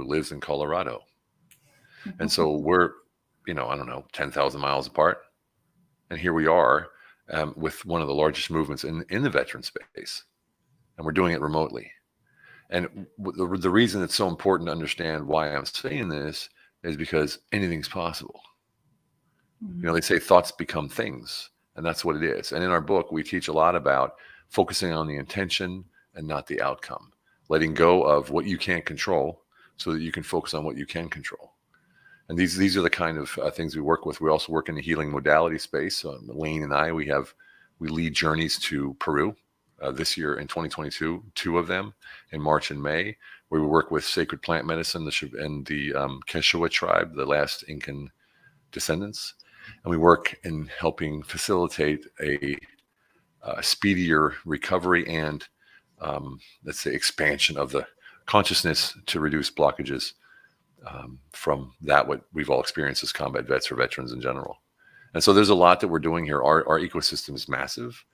lives in Colorado. And so we're, I don't know, 10,000 miles apart. And here we are with one of the largest movements in the veteran space. And we're doing it remotely. And the reason it's so important to understand why I'm saying this is because anything's possible. They say thoughts become things, and that's what it is. And in our book, we teach a lot about focusing on the intention and not the outcome, letting go of what you can't control so that you can focus on what you can control. And these are the kind of things we work with. We also work in the healing modality space. Lane and I, we lead journeys to Peru this year in 2022, 2 of them in March and May, where we work with sacred plant medicine and the Quechua tribe, the last Incan descendants. And we work in helping facilitate a speedier recovery and, let's say, expansion of the consciousness to reduce blockages from that what we've all experienced as combat vets or veterans in general. And so there's a lot that we're doing here. Our ecosystem is massive,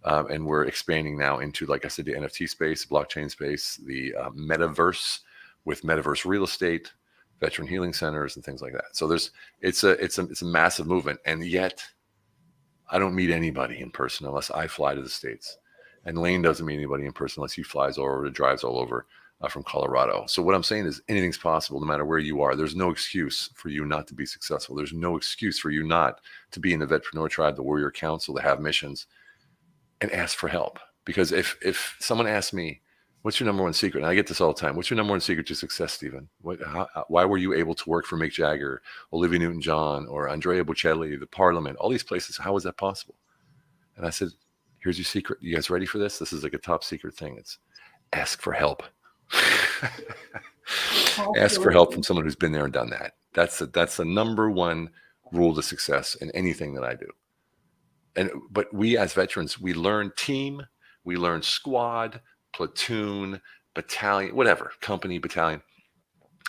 and we're expanding now into, like I said, the NFT space, blockchain space, the metaverse with metaverse real estate, veteran healing centers, and things like that. So it's a massive movement, and yet I don't meet anybody in person unless I fly to the States, and Lane doesn't meet anybody in person unless he flies over or drives all over from Colorado. So what I'm saying is anything's possible no matter where you are. There's no excuse for you not to be successful. There's no excuse for you not to be in the Vetpreneur Tribe, the Warrior Council, to have missions and ask for help. Because if someone asks me, what's your number one secret? And I get this all the time. What's your number one secret to success, Stephen? Why were you able to work for Mick Jagger, Olivia Newton-John, or Andrea Bocelli, the Parliament, all these places? How was that possible? And I said, here's your secret. You guys ready for this? This is like a top secret thing. It's ask for help. Ask for help from someone who's been there and done that. That's the number one rule to success in anything that I do. But we as veterans, we learn team, we learn squad, platoon, battalion, whatever, company, battalion.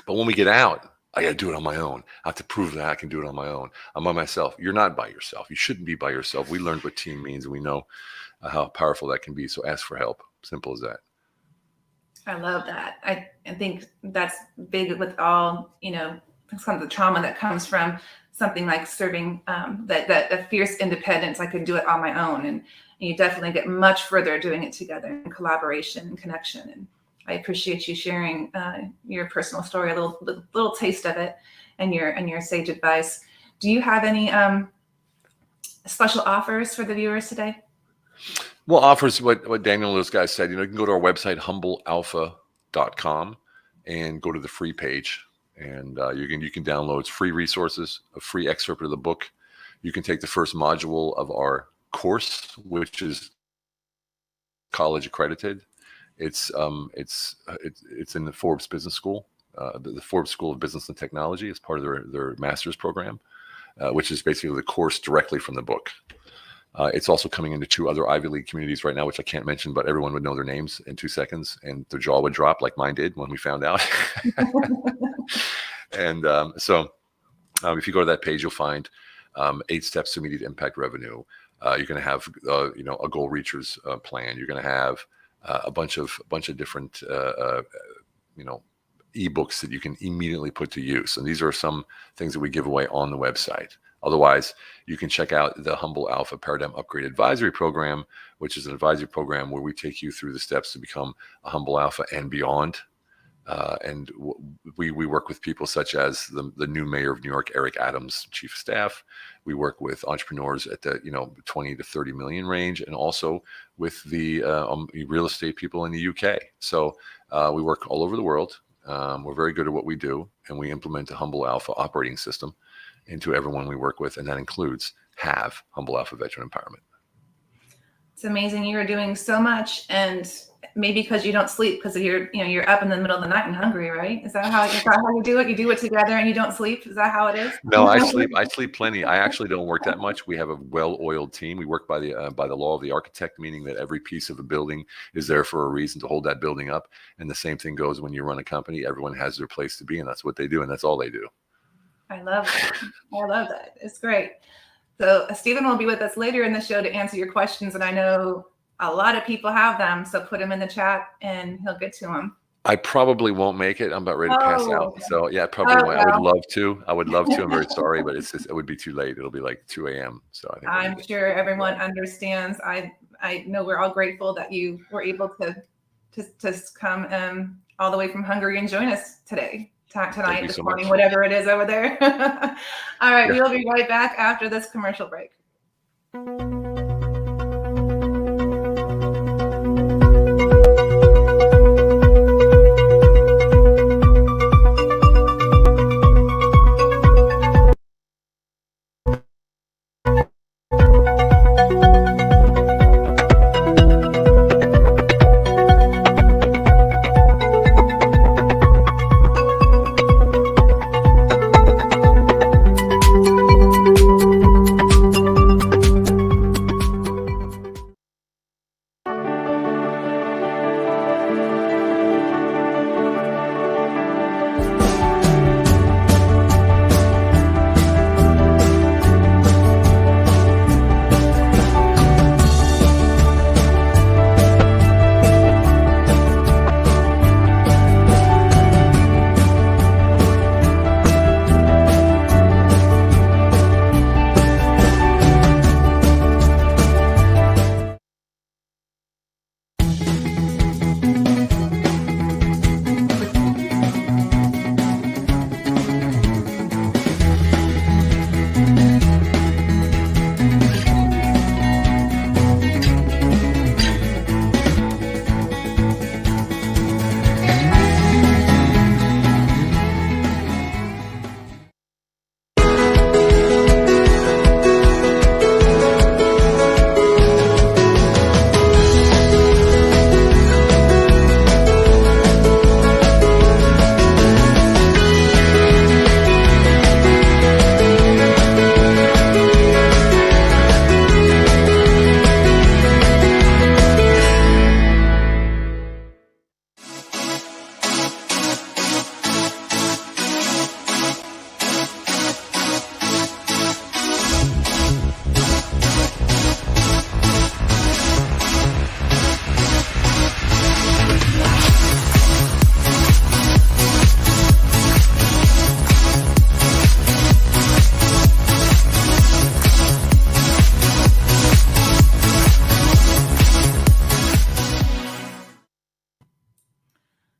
But when we get out, I got to do it on my own. I have to prove that I can do it on my own. I'm by myself. You're not by yourself. You shouldn't be by yourself. We learned what team means, and we know how powerful that can be. So ask for help. Simple as that. I love that. I think that's big with all, some of the trauma that comes from something like serving, that fierce independence. I could do it on my own. And you definitely get much further doing it together in collaboration and connection. And I appreciate you sharing your personal story, a little taste of it, and your sage advice. Do you have any special offers for the viewers today? Well, offers what Daniel and those guys said. You can go to our website, humblealpha.com, and go to the free page, and you can download free resources, a free excerpt of the book. You can take the first module of our course, which is college accredited. It's in the Forbes Business School, the Forbes School of Business and Technology. It's part of their master's program, which is basically the course directly from the book. It's also coming into 2 other Ivy League communities right now, which I can't mention, but everyone would know their names in 2 seconds, and their jaw would drop like mine did when we found out. And so if you go to that page, you'll find 8 steps to immediate impact revenue. You're going to have a goal reachers plan. You're going to have a bunch of different ebooks that you can immediately put to use. And these are some things that we give away on the website. Otherwise, you can check out the Humble Alpha Paradigm Upgrade Advisory Program, which is an advisory program where we take you through the steps to become a Humble Alpha and beyond. And we work with people such as the new mayor of New York, Eric Adams, chief of staff. We work with entrepreneurs at the 20 to 30 million range, and also with the real estate people in the UK. So we work all over the world. We're very good at what we do, and we implement a Humble Alpha operating system into everyone we work with, and that includes Humble Alpha Veteran Empowerment. It's amazing. You are doing so much, and maybe because you don't sleep, because you're up in the middle of the night and hungry, right? Is that how you do it? You do it together and you don't sleep? Is that how it is? No, I sleep plenty. I actually don't work that much. We have a well-oiled team. We work by the law of the architect, meaning that every piece of a building is there for a reason to hold that building up. And the same thing goes when you run a company. Everyone has their place to be, and that's what they do, and that's all they do. I love that. I love that. It's great. So Stephen will be with us later in the show to answer your questions, and I know a lot of people have them, so put them in the chat and he'll get to them. I probably won't make it. I'm about ready to pass out. Oh, So yeah, I probably oh won't. I would well. love to. I would love to. I'm very sorry, but it's just, it would be too late. It'll be like 2 a.m. So I think I I'm need to. sure everyone understands. I know we're all grateful that you were able to come all the way from Hungary and join us today, tonight, you this so morning, much. whatever it is over there. All right, Yeah. we'll be right back after this commercial break.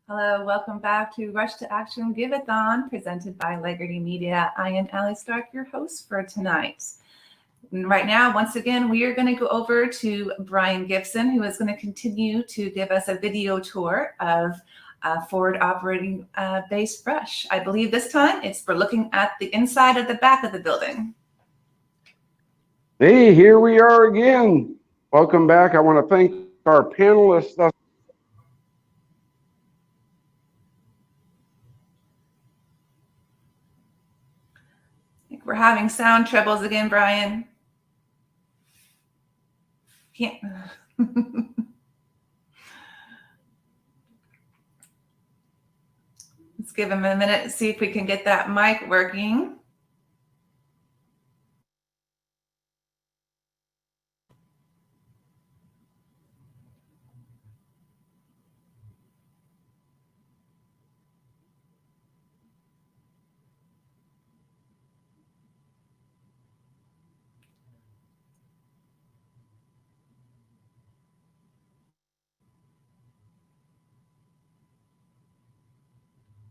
Hello, welcome back to Rush2Action Giveathon, presented by Legacy Media. I am Allie Stark, your host for tonight. Right now, once again, we are going to go over to Brian Gibson, who is going to continue to give us a video tour of forward operating base Rush. I believe this time we're looking at the inside of the back of the building. Hey, here we are again. Welcome back. I want to thank our panelists. I think we're having sound troubles again, Brian. Can't. Let's give him a minute and see if we can get that mic working.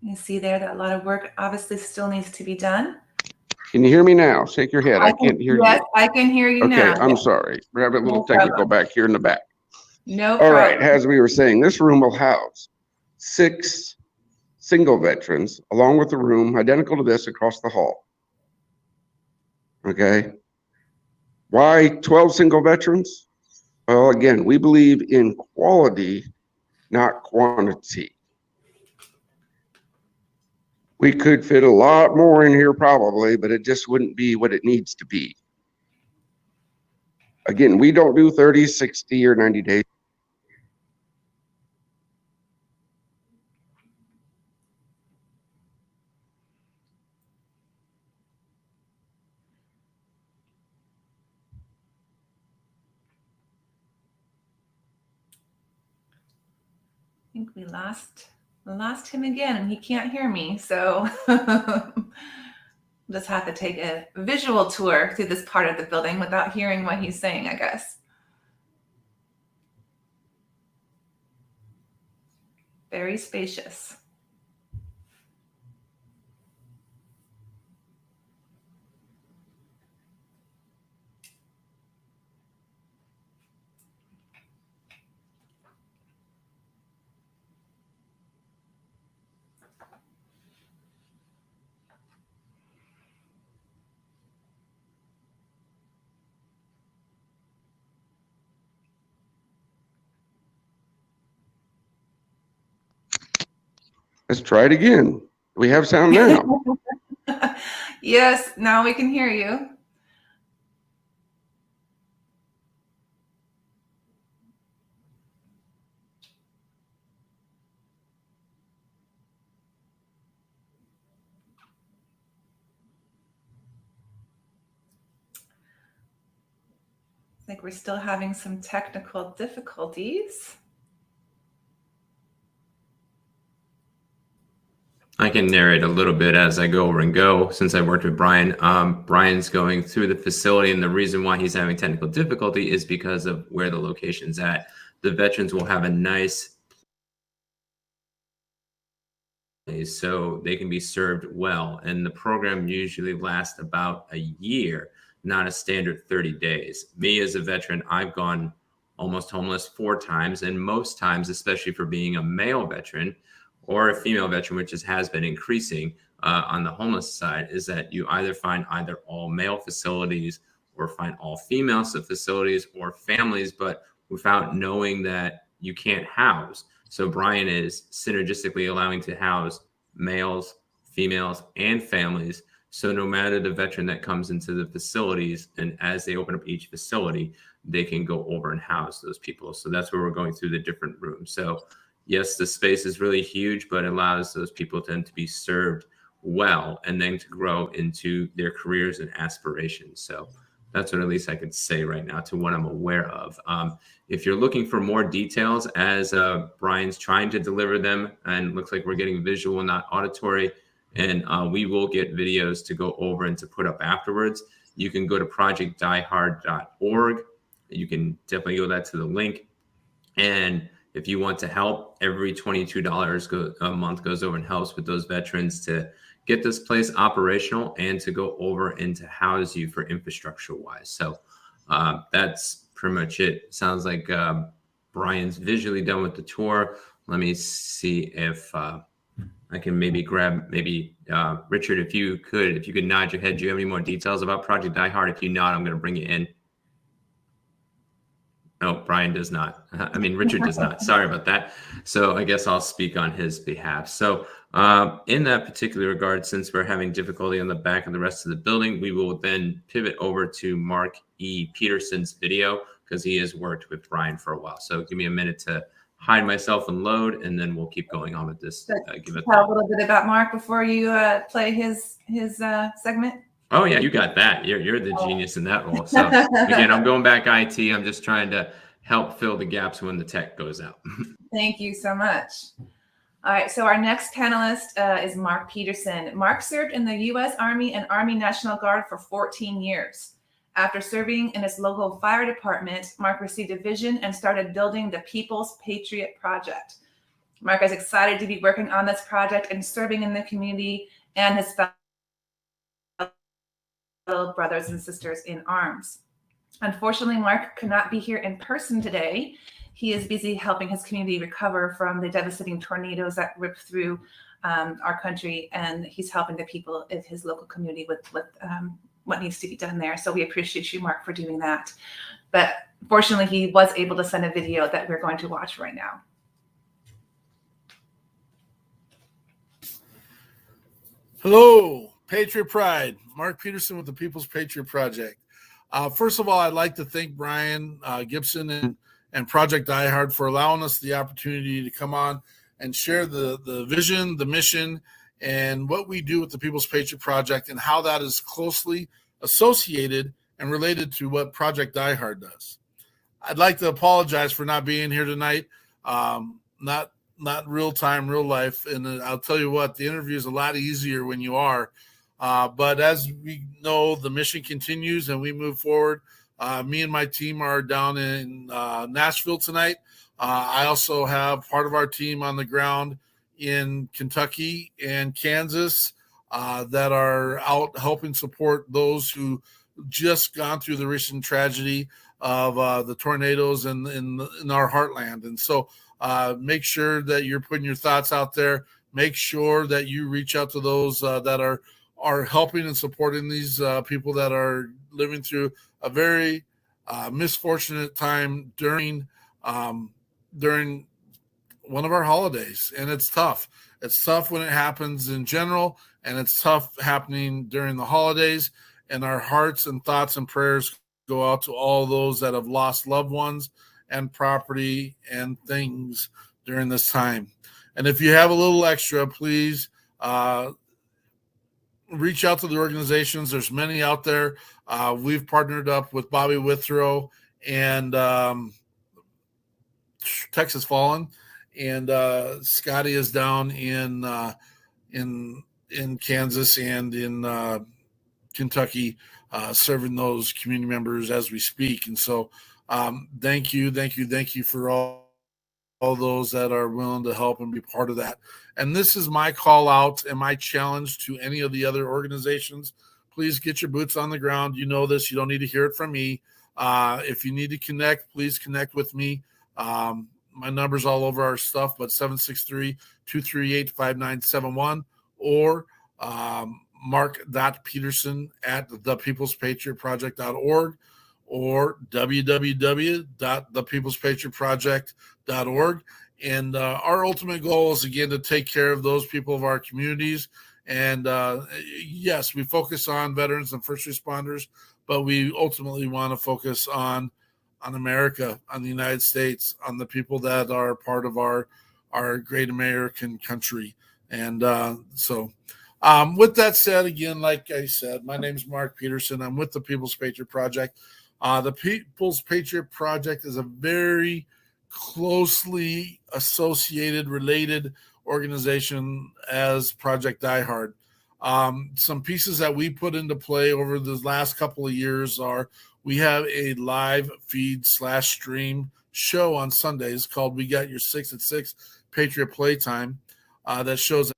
You see there that a lot of work obviously still needs to be done. Can you hear me now? Shake your head. I can't hear you. Yes, I can hear you now. Okay, I'm sorry. We're having a little technical back here in the back. No All problem. right, as we were saying, this room will house 6 single veterans, along with a room identical to this across the hall. Okay. Why 12 single veterans? Well, again, we believe in quality, not quantity. We could fit a lot more in here probably, but it just wouldn't be what it needs to be. Again, we don't do 30, 60, or 90 days. I think we lost Lost him again, and he can't hear me. So just have to take a visual tour through this part of the building without hearing what he's saying, I guess. Very spacious. Let's try it again. We have sound now. Yes, now we can hear you. I think we're still having some technical difficulties. I can narrate a little bit as I go over and go since I worked with Brian. Brian's going through the facility, and the reason why he's having technical difficulty is because of where the location's at. The veterans will have a nice place so they can be served well, and the program usually lasts about a year, not a standard 30 days. Me as a veteran, I've gone almost homeless 4 times, and most times, especially for being a male veteran, or a female veteran, which has been increasing on the homeless side, is that you either find either all male facilities or find all female facilities or families, but without knowing that you can't house. So Brian is synergistically allowing to house males, females, and families. So no matter the veteran that comes into the facilities, and as they open up each facility, they can go over and house those people. So that's where we're going through the different rooms. So yes, the space is really huge, but it allows those people then to be served well and then to grow into their careers and aspirations. So that's what at least I could say right now to what I'm aware of. If you're looking for more details as Brian's trying to deliver them, and looks like we're getting visual, not auditory, and we will get videos to go over and to put up afterwards, you can go to projectdiehard.org. You can definitely go that to the link. And if you want to help, every $22 a month goes over and helps with those veterans to get this place operational and to go over and to house you for infrastructure wise. So that's pretty much it. Sounds like Brian's visually done with the tour. Let me see if I can maybe grab Richard, if you could nod your head. Do you have any more details about Project Die Hard? If you nod, I'm going to bring you in. No, Brian does not. I mean, Richard does not. Sorry about that. So I guess I'll speak on his behalf. So in that particular regard, since we're having difficulty on the back of the rest of the building, we will then pivot over to Mark E. Peterson's video because he has worked with Brian for a while. So give me a minute to hide myself and load, and then we'll keep going on with this. Tell a little bit about Mark before you play his segment. Oh yeah, you got that. You're the genius in that role. So again, I'm going back IT. I'm just trying to help fill the gaps when the tech goes out. Thank you so much. All right, so our next panelist is Mark Peterson. Mark served in the U.S. Army and Army National Guard for 14 years. After serving in his local fire department, Mark received a vision and started building the People's Patriot Project. Mark is excited to be working on this project and serving in the community and his fellow brothers and sisters in arms. Unfortunately, Mark could not be here in person today. He is busy helping his community recover from the devastating tornadoes that ripped through our country, and he's helping the people in his local community with what needs to be done there. So we appreciate you, Mark, for doing that. But fortunately, he was able to send a video that we're going to watch right now. Hello, Patriot Pride. Mark Peterson with the People's Patriot Project. First of all, I'd like to thank Brian Gibson and Project Die Hard for allowing us the opportunity to come on and share the vision, the mission, and what we do with the People's Patriot Project and how that is closely associated and related to what Project Die Hard does. I'd like to apologize for not being here tonight. Not not real time, real life. And I'll tell you what, the interview is a lot easier when you are. But as we know, the mission continues and we move forward. Me and my team are down in Nashville tonight. I also have part of our team on the ground in Kentucky and Kansas that are out helping support those who just gone through the recent tragedy of the tornadoes in our heartland. And so make sure that you're putting your thoughts out there. Make sure that you reach out to those that are helping and supporting these people that are living through a very misfortunate time during one of our holidays. And it's tough. It's tough when it happens in general, and it's tough happening during the holidays. And our hearts and thoughts and prayers go out to all those that have lost loved ones and property and things during this time. And if you have a little extra, please reach out to the organizations. There's many out there. We've partnered up with Bobby Withrow and Texas Fallen, and Scotty is down in Kansas and in Kentucky, serving those community members as we speak. And so, thank you for all those that are willing to help and be part of that. And this is my call out and my challenge to any of the other organizations. Please get your boots on the ground. You know this. You don't need to hear it from me. If you need to connect, please connect with me. My number's all over our stuff, but 763-238-5971 or mark.peterson@thepeoplespatriotproject.org or www.thepeoplespatriotproject.org. And our ultimate goal is, again, to take care of those people of our communities. And yes, we focus on veterans and first responders, but we ultimately want to focus on America, on the United States, on the people that are part of our great American country. And with that said, again, like I said, my name is Mark Peterson. I'm with the People's Patriot Project. The People's Patriot Project is a very closely associated, related organization as Project Die Hard. Some pieces that we put into play over the last couple of years are we have a live feed/stream show on Sundays called We Got Your 6 at 6 Patriot Playtime that shows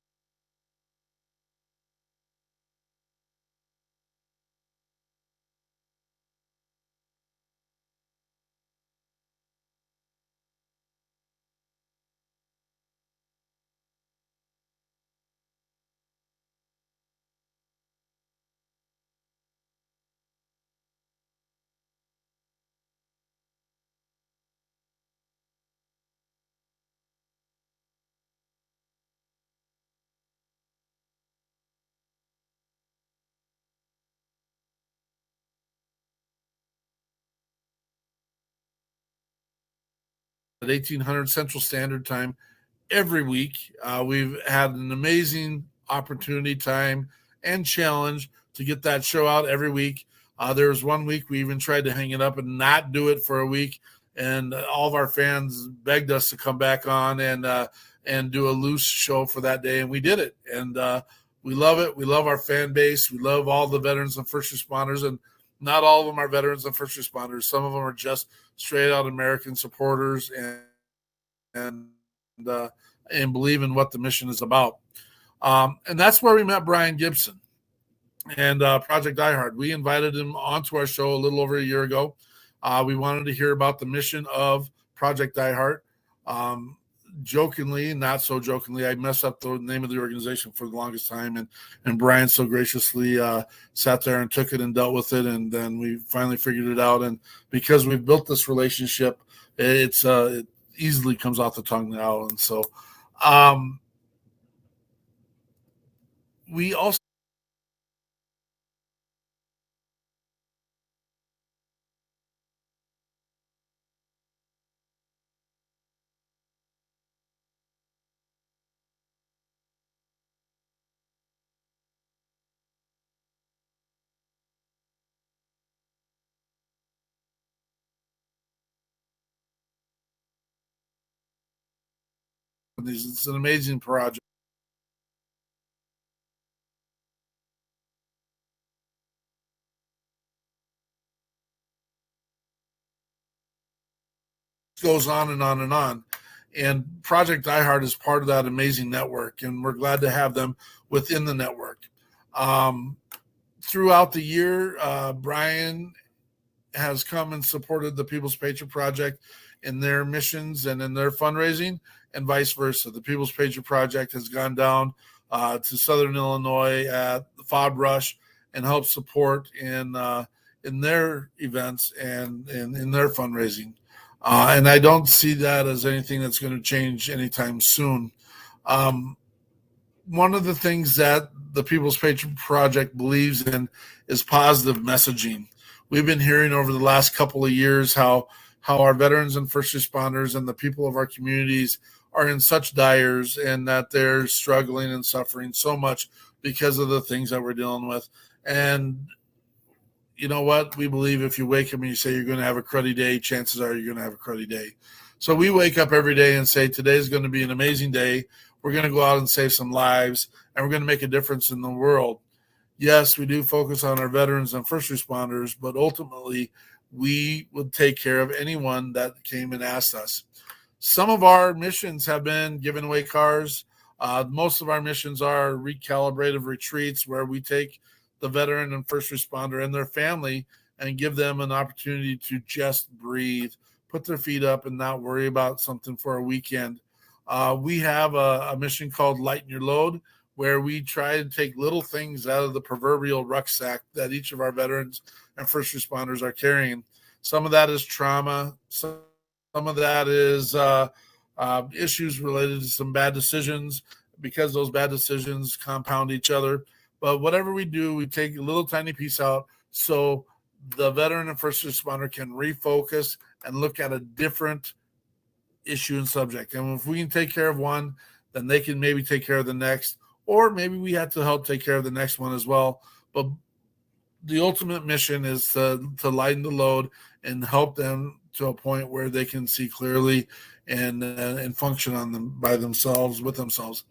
at 1800 Central Standard Time every week. We've had an amazing opportunity, time, and challenge to get that show out every week. There was one week we even tried to hang it up and not do it for a week, and all of our fans begged us to come back on and do a loose show for that day, and we did it. And we love it. We love our fan base. We love all the veterans and first responders, and not all of them are veterans and first responders. Some of them are just straight out American supporters and believe in what the mission is about. And that's where we met Brian Gibson and Project Die Hard. We invited him onto our show a little over a year ago. We wanted to hear about the mission of Project Die Hard. Jokingly, not so jokingly, I messed up the name of the organization for the longest time, and Brian so graciously sat there and took it and dealt with it, and then we finally figured it out. And because we've built this relationship, it easily comes off the tongue now. And so we also It's an amazing project. Goes on and on and on. And Project iHeart is part of that amazing network, and we're glad to have them within the network. Throughout the year, Brian has come and supported the People's Patriot Project in their missions and in their fundraising, and vice versa. The People's Patriot Project has gone down to Southern Illinois at the FOB Rush and helped support in their events and in their fundraising. And I don't see that as anything that's going to change anytime soon. One of the things that the People's Patriot Project believes in is positive messaging. We've been hearing over the last couple of years how our veterans and first responders and the people of our communities are in such dyers, and that they're struggling and suffering so much because of the things that we're dealing with. And you know what? We believe if you wake up and you say you're going to have a cruddy day, chances are you're going to have a cruddy day. So we wake up every day and say, today's going to be an amazing day. We're going to go out and save some lives, and we're going to make a difference in the world. Yes, we do focus on our veterans and first responders, but ultimately we would take care of anyone that came and asked us. Some of our missions have been giving away cars. Most of our missions are recalibrative retreats where we take the veteran and first responder and their family and give them an opportunity to just breathe, put their feet up, and not worry about something for a weekend. We have a mission called Lighten Your Load, where we try to take little things out of the proverbial rucksack that each of our veterans and first responders are carrying. Some of that is trauma. Some of that is issues related to some bad decisions, because those bad decisions compound each other. But whatever we do, we take a little tiny piece out so the veteran and first responder can refocus and look at a different issue and subject. And if we can take care of one, then they can maybe take care of the next, or maybe we have to help take care of the next one as well. But the ultimate mission is to lighten the load and help them to a point where they can see clearly and function on them by themselves, with themselves.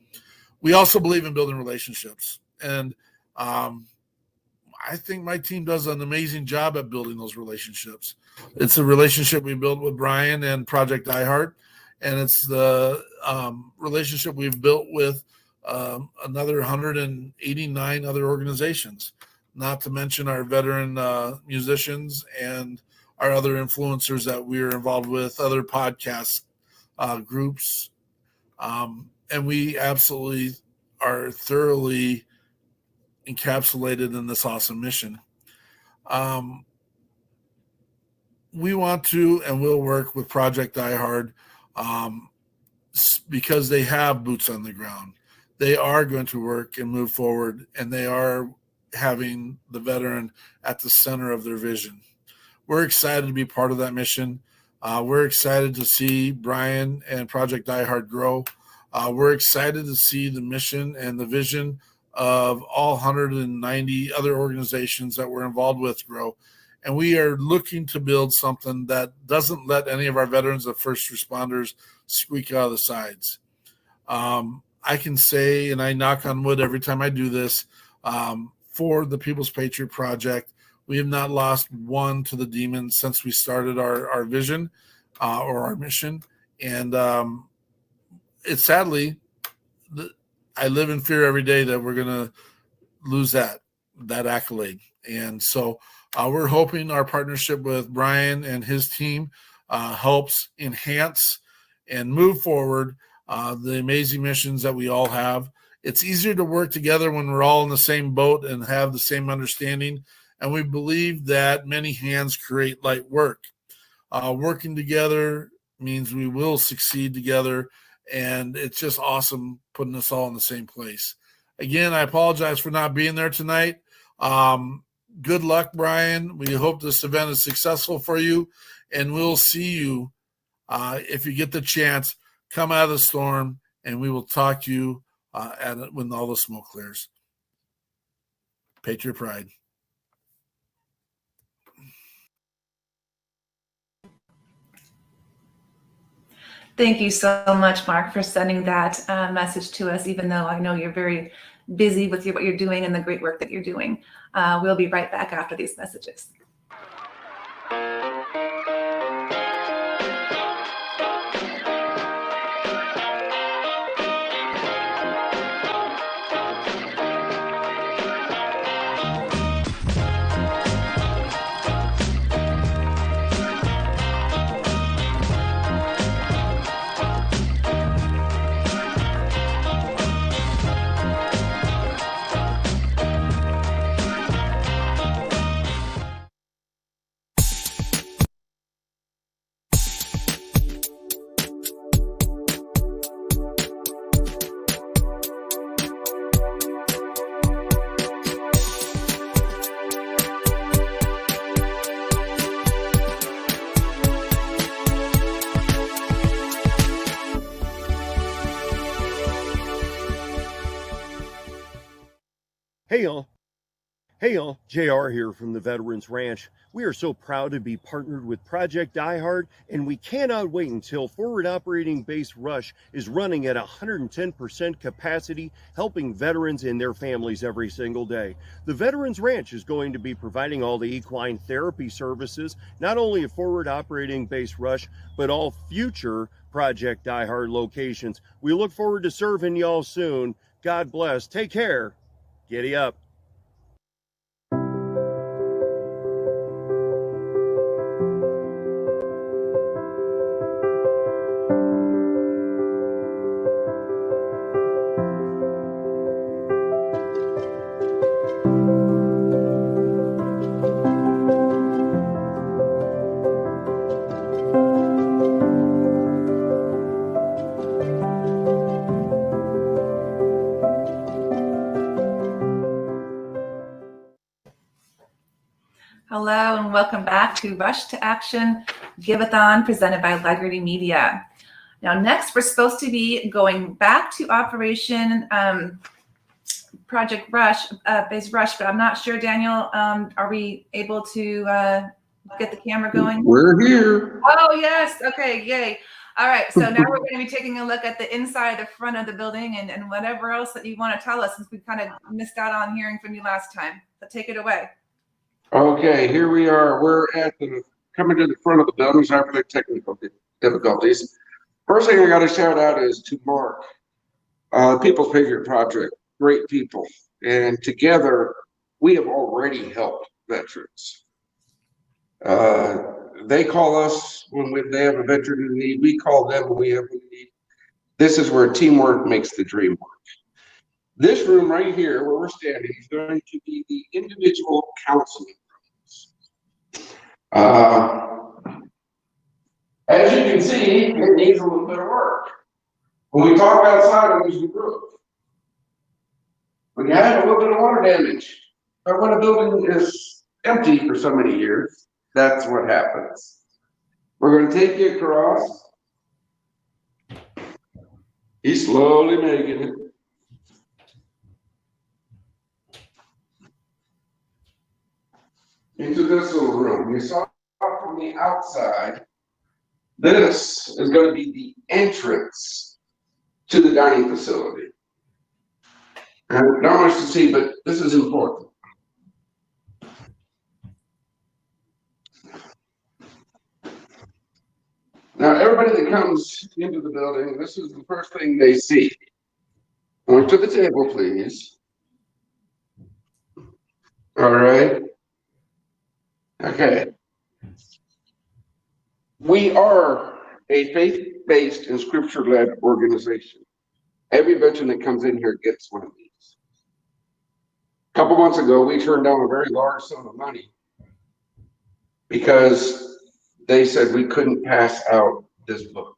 We also believe in building relationships. And I think my team does an amazing job at building those relationships. It's a relationship we built with Brian and Project iHeart, and it's the relationship we've built with another 189 other organizations, not to mention our veteran musicians and our other influencers that we're involved with, other podcast groups. And we absolutely are thoroughly encapsulated in this awesome mission. We want to and will work with Project iHeart because they have boots on the ground. They are going to work and move forward, and they are having the veteran at the center of their vision. We're excited to be part of that mission. We're excited to see Brian and Project iHeart grow. We're excited to see the mission and the vision of all 190 other organizations that we're involved with grow. And we are looking to build something that doesn't let any of our veterans or first responders squeak out of the sides. I can say, and I knock on wood every time I do this, for the People's Patriot Project, we have not lost one to the demon since we started our vision or our mission. And it's sadly, I live in fear every day that we're going to lose that accolade. And so we're hoping our partnership with Brian and his team helps enhance and move forward the amazing missions that we all have. It's easier to work together when we're all in the same boat and have the same understanding. And we believe that many hands create light work. Working together means we will succeed together. And it's just awesome putting us all in the same place. Again, I apologize for not being there tonight. Good luck, Brian. We hope this event is successful for you. And we'll see you if you get the chance. Come out of the storm, and we will talk to you when all the smoke clears. Patriot Pride. Thank you so much, Mark, for sending that message to us, even though I know you're very busy with what you're doing and the great work that you're doing. We'll be right back after these messages. Hey y'all, JR here from the Veterans Ranch. We are so proud to be partnered with Project Die Hard, and we cannot wait until Forward Operating Base Rush is running at 110% capacity, helping veterans and their families every single day. The Veterans Ranch is going to be providing all the equine therapy services, not only at Forward Operating Base Rush, but all future Project Die Hard locations. We look forward to serving y'all soon. God bless. Take care. Giddy up. Hello and welcome back to Rush2Action Giveathon presented by Legacy Media. Now next we're supposed to be going back to Operation Project Rush, Base Rush, but I'm not sure, Daniel, are we able to get the camera going? We're here. Oh yes, okay, yay. All right, so now we're going to be taking a look at the inside, the front of the building and whatever else that you want to tell us, since we kind of missed out on hearing from you last time. So take it away. Okay, here we are. We're coming to the front of the building. Sorry for the technical difficulties. First thing I got to shout out is to Mark, People's Patriot Project. Great people, and together we have already helped veterans. They call us when they have a veteran in need. We call them when we have a need. This is where teamwork makes the dream work. This room right here, where we're standing, is going to be the individual counseling rooms. As you can see, it needs a little bit of work. When we talk outside, it needs to improve. When you have a little bit of water damage, or when a building is empty for so many years, that's what happens. We're going to take you across. He's slowly making it. Into this little room. You saw from the outside, this is going to be the entrance to the dining facility. And not much to see, but this is important. Now, everybody that comes into the building, this is the first thing they see. Point to the table, please. All right. Okay. We are a faith-based and scripture-led organization. Every veteran that comes in here gets one of these. A couple months ago, we turned down a very large sum of money because they said we couldn't pass out this book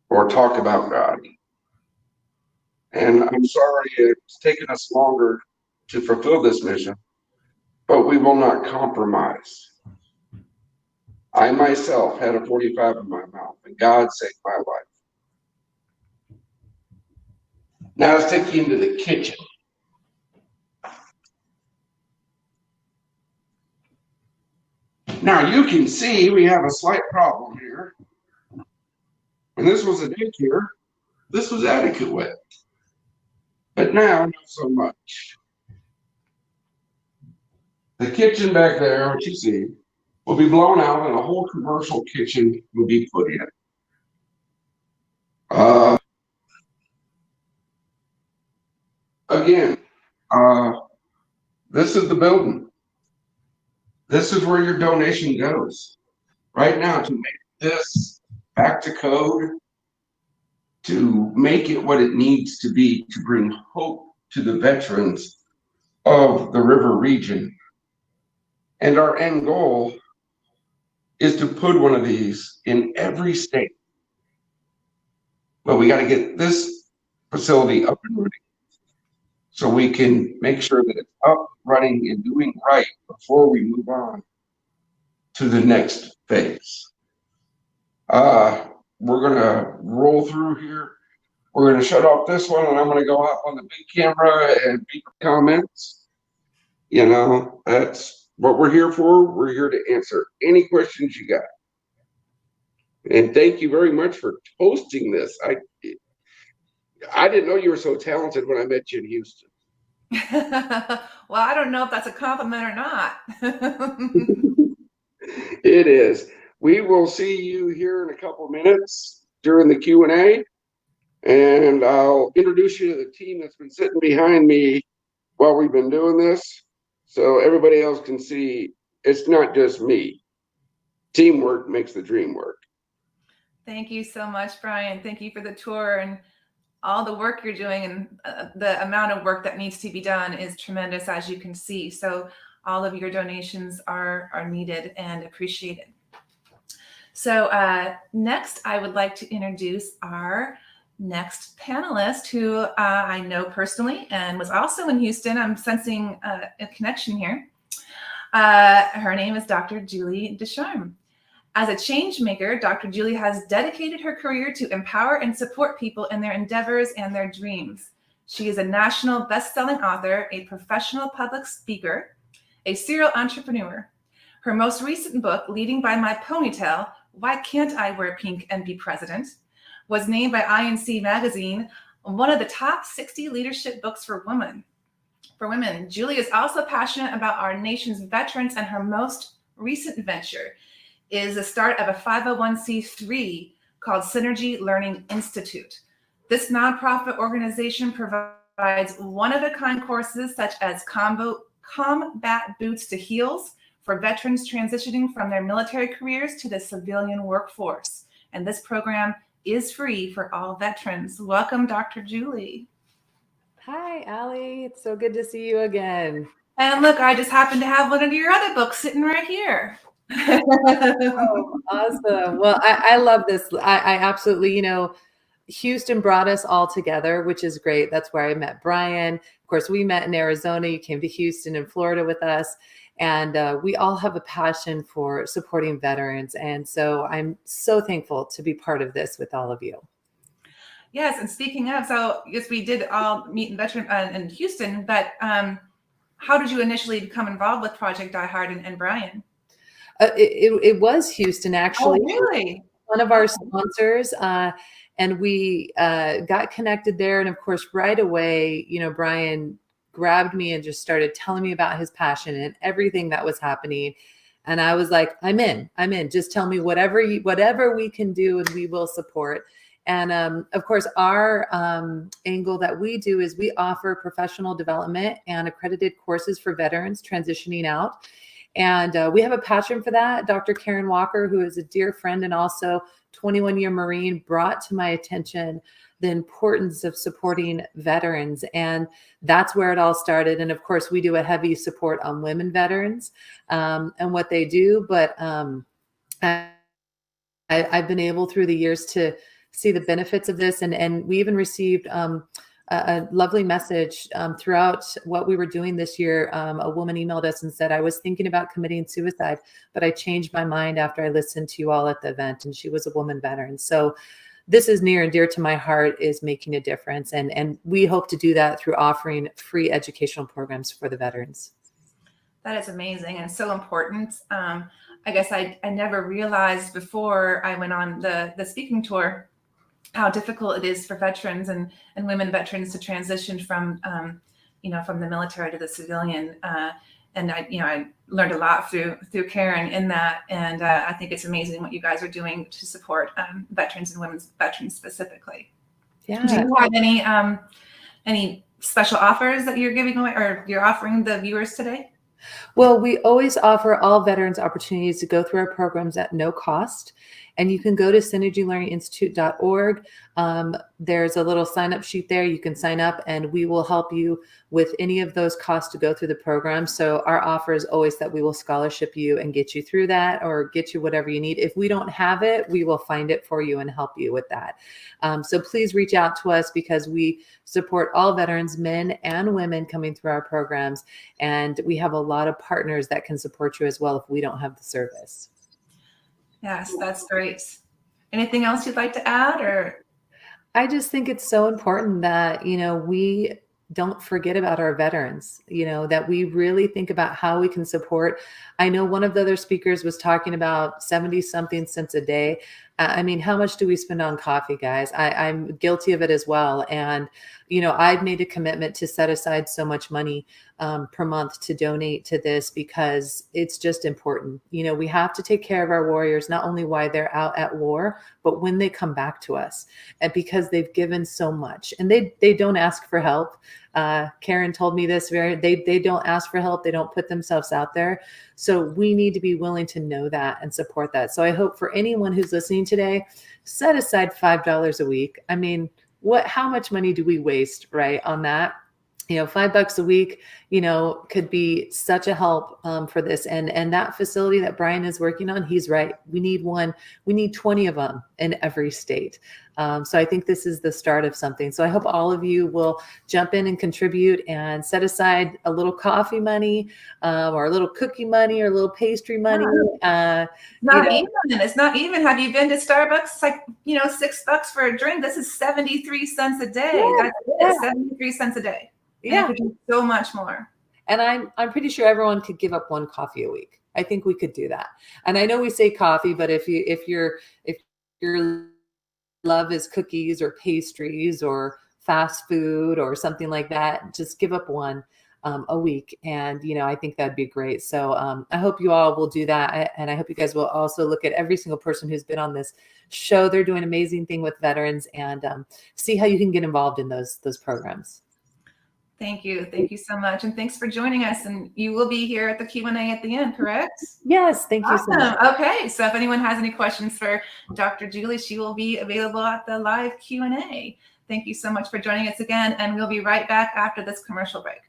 or talk about God. And I'm sorry it's taken us longer to fulfill this mission, but we will not compromise. I myself had a 45 in my mouth, and God saved my life. Now let's take you into the kitchen. Now you can see we have a slight problem here. and this was a daycare, this was adequate. But now, not so much. The kitchen back there, what you see, will be blown out and a whole commercial kitchen will be put in. Again, this is the building. This is where your donation goes. Right now, to make this back to code, to make it what it needs to be, to bring hope to the veterans of the river region. And our end goal is to put one of these in every state. But we got to get this facility up and running so we can make sure that it's up, running, and doing right before we move on to the next phase. We're going to roll through here. We're going to shut off this one, and I'm going to go out on the big camera and make comments. You know, that's what we're here for. We're here to answer any questions you got. And thank you very much for hosting this. I didn't know you were so talented when I met you in Houston. Well, I don't know if that's a compliment or not. It is. We will see you here in a couple of minutes during the Q&A, and I'll introduce you to the team that's been sitting behind me while we've been doing this, so everybody else can see it's not just me. Teamwork makes the dream work. Thank you so much, Brian. Thank you for the tour and all the work you're doing, and the amount of work that needs to be done is tremendous, as you can see. So all of your donations are needed and appreciated. So next, I would like to introduce our next panelist, who I know personally and was also in Houston. I'm sensing a connection here. Her name is Dr. Julie Descharmes. As a change maker, Dr. Julie has dedicated her career to empower and support people in their endeavors and their dreams. She is a national best-selling author, a professional public speaker, a serial entrepreneur. Her most recent book, Leading by My Ponytail, Why Can't I Wear Pink and Be President?, was named by INC magazine one of the top 60 leadership books for women. Julie is also passionate about our nation's veterans, and her most recent venture is the start of a 501c3 called Synergy Learning Institute. This nonprofit organization provides one-of-a-kind courses such as combat boots to heels for veterans transitioning from their military careers to the civilian workforce. And this program is free for all veterans. Welcome, Dr. Julie. Hi, Allie. It's so good to see you again. And look, I just happen to have one of your other books sitting right here. Oh, awesome. Well, I love this. I absolutely, Houston brought us all together, which is great. That's where I met Brian. Of course, we met in Arizona. You came to Houston and Florida with us. And we all have a passion for supporting veterans. And so I'm so thankful to be part of this with all of you. Yes. And speaking of, so yes, we did all meet in Houston, but how did you initially become involved with Project Die Hard and Brian? It was Houston, actually. Oh, really? One of our sponsors. And we got connected there. And of course, right away, Brian grabbed me and just started telling me about his passion and everything that was happening. And I was like, I'm in. Just tell me whatever we can do and we will support. And of course, our angle that we do is we offer professional development and accredited courses for veterans transitioning out. And we have a passion for that. Dr. Karen Walker, who is a dear friend and also 21-year Marine, brought to my attention the importance of supporting veterans. And that's where it all started. And of course, we do a heavy support on women veterans and what they do. But I've been able through the years to see the benefits of this. And we even received a lovely message throughout what we were doing this year. A woman emailed us and said, I was thinking about committing suicide, but I changed my mind after I listened to you all at the event. And she was a woman veteran. So this is near and dear to my heart, is making a difference. And we hope to do that through offering free educational programs for the veterans. That is amazing and so important. I guess I never realized before I went on the speaking tour how difficult it is for veterans and women veterans to transition from, from the military to the civilian. And I learned a lot through Karen in that. And I think it's amazing what you guys are doing to support veterans and women's veterans specifically. Yeah. Do you have any special offers that you're giving away or you're offering the viewers today? Well, we always offer all veterans opportunities to go through our programs at no cost. And you can go to synergylearninginstitute.org. There's a little sign-up sheet there. You can sign up and we will help you with any of those costs to go through the program. So our offer is always that we will scholarship you and get you through that or get you whatever you need. If we don't have it, we will find it for you and help you with that. So please reach out to us because we support all veterans, men and women coming through our programs. And we have a lot of partners that can support you as well if we don't have the service. Yes, that's great. Anything else you'd like to add or? I just think it's so important that, we don't forget about our veterans, that we really think about how we can support. I know one of the other speakers was talking about 70 something cents a day. I mean, how much do we spend on coffee, guys? I'm guilty of it as well. And, I've made a commitment to set aside so much money per month to donate to this because it's just important. We have to take care of our warriors, not only while they're out at war, but when they come back to us, and because they've given so much and they don't ask for help. Karen told me this they don't ask for help. They don't put themselves out there. So we need to be willing to know that and support that. So I hope for anyone who's listening today, set aside $5 a week. I mean, how much money do we waste, right, on that? $5 a week, could be such a help for this. And that facility that Brian is working on, he's right. We need 20 of them in every state. So I think this is the start of something. So I hope all of you will jump in and contribute and set aside a little coffee money or a little cookie money or a little pastry money. It's not even. Have you been to Starbucks? It's like, $6 for a drink. This is 73 cents a day. Yeah, That's it, 73 cents a day. Yeah. Could do so much more. And I'm pretty sure everyone could give up one coffee a week. I think we could do that. And I know we say coffee, but if your love is cookies or pastries or fast food or something like that, just give up one a week. And, I think that'd be great. So I hope you all will do that. And I hope you guys will also look at every single person who's been on this show. They're doing an amazing thing with veterans and see how you can get involved in those programs. Thank you. Thank you so much. And thanks for joining us. And you will be here at the Q&A at the end, correct? Yes. Thank you so much. Okay. So if anyone has any questions for Dr. Julie, she will be available at the live Q&A. Thank you so much for joining us again. And we'll be right back after this commercial break.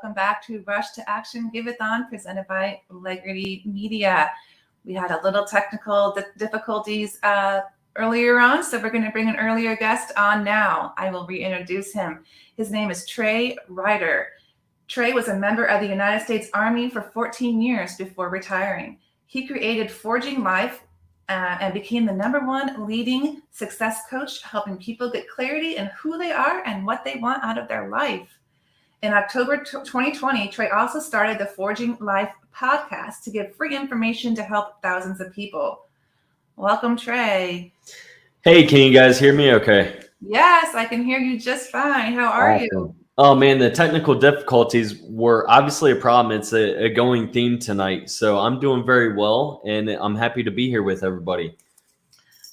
welcome back to Rush2Action Giveathon presented by Legrity Media. We had a little technical difficulties earlier on, so we're going to bring an earlier guest on now. I will reintroduce him. His name is Trey Ryder. Trey was a member of the United States Army for 14 years before retiring. He created Forging Life and became the #1 leading success coach, helping people get clarity in who they are and what they want out of their life. In October 2020, Trey also started the Forging Life podcast to give free information to help thousands of people. Welcome, Trey. Hey, can you guys hear me okay? Yes, I can hear you just fine. How are you? Oh man, the technical difficulties were obviously a problem. It's a going theme tonight. So I'm doing very well and I'm happy to be here with everybody.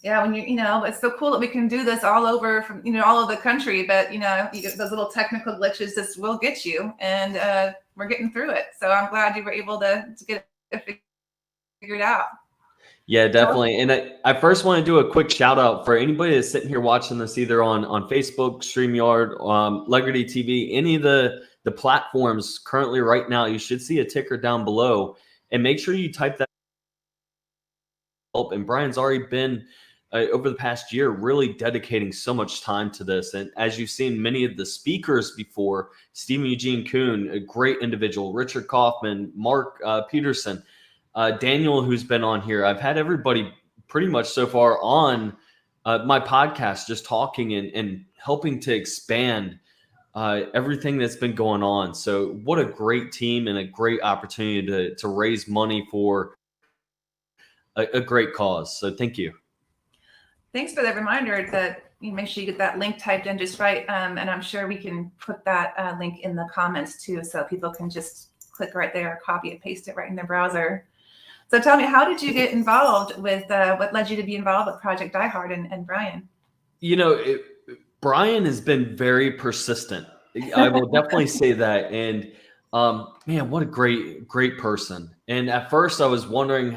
Yeah, when it's so cool that we can do this all over from, all over the country, but you get those little technical glitches just will get you, and we're getting through it. So I'm glad you were able to get it figured out. Yeah, definitely. And I first want to do a quick shout out for anybody that's sitting here watching this either on Facebook, StreamYard, Legrity TV, any of the platforms currently right now. You should see a ticker down below, and make sure you type that up. And Brian's already been over the past year really dedicating so much time to this. And as you've seen many of the speakers before, Stephen Eugene Kuhn, a great individual, Richard Kaufman, Mark Peterson, Daniel, who's been on here. I've had everybody pretty much so far on my podcast just talking and helping to expand everything that's been going on. So what a great team and a great opportunity to raise money for a great cause. So thank you. Thanks for the reminder that you make sure you get that link typed in just right. And I'm sure we can put that link in the comments too, so people can just click right there, copy it, paste it right in their browser. So tell me, how did you get involved with, what led you to be involved with Project Die Hard and Brian? Brian has been very persistent. I will definitely say that. And man, what a great person. And at first I was wondering,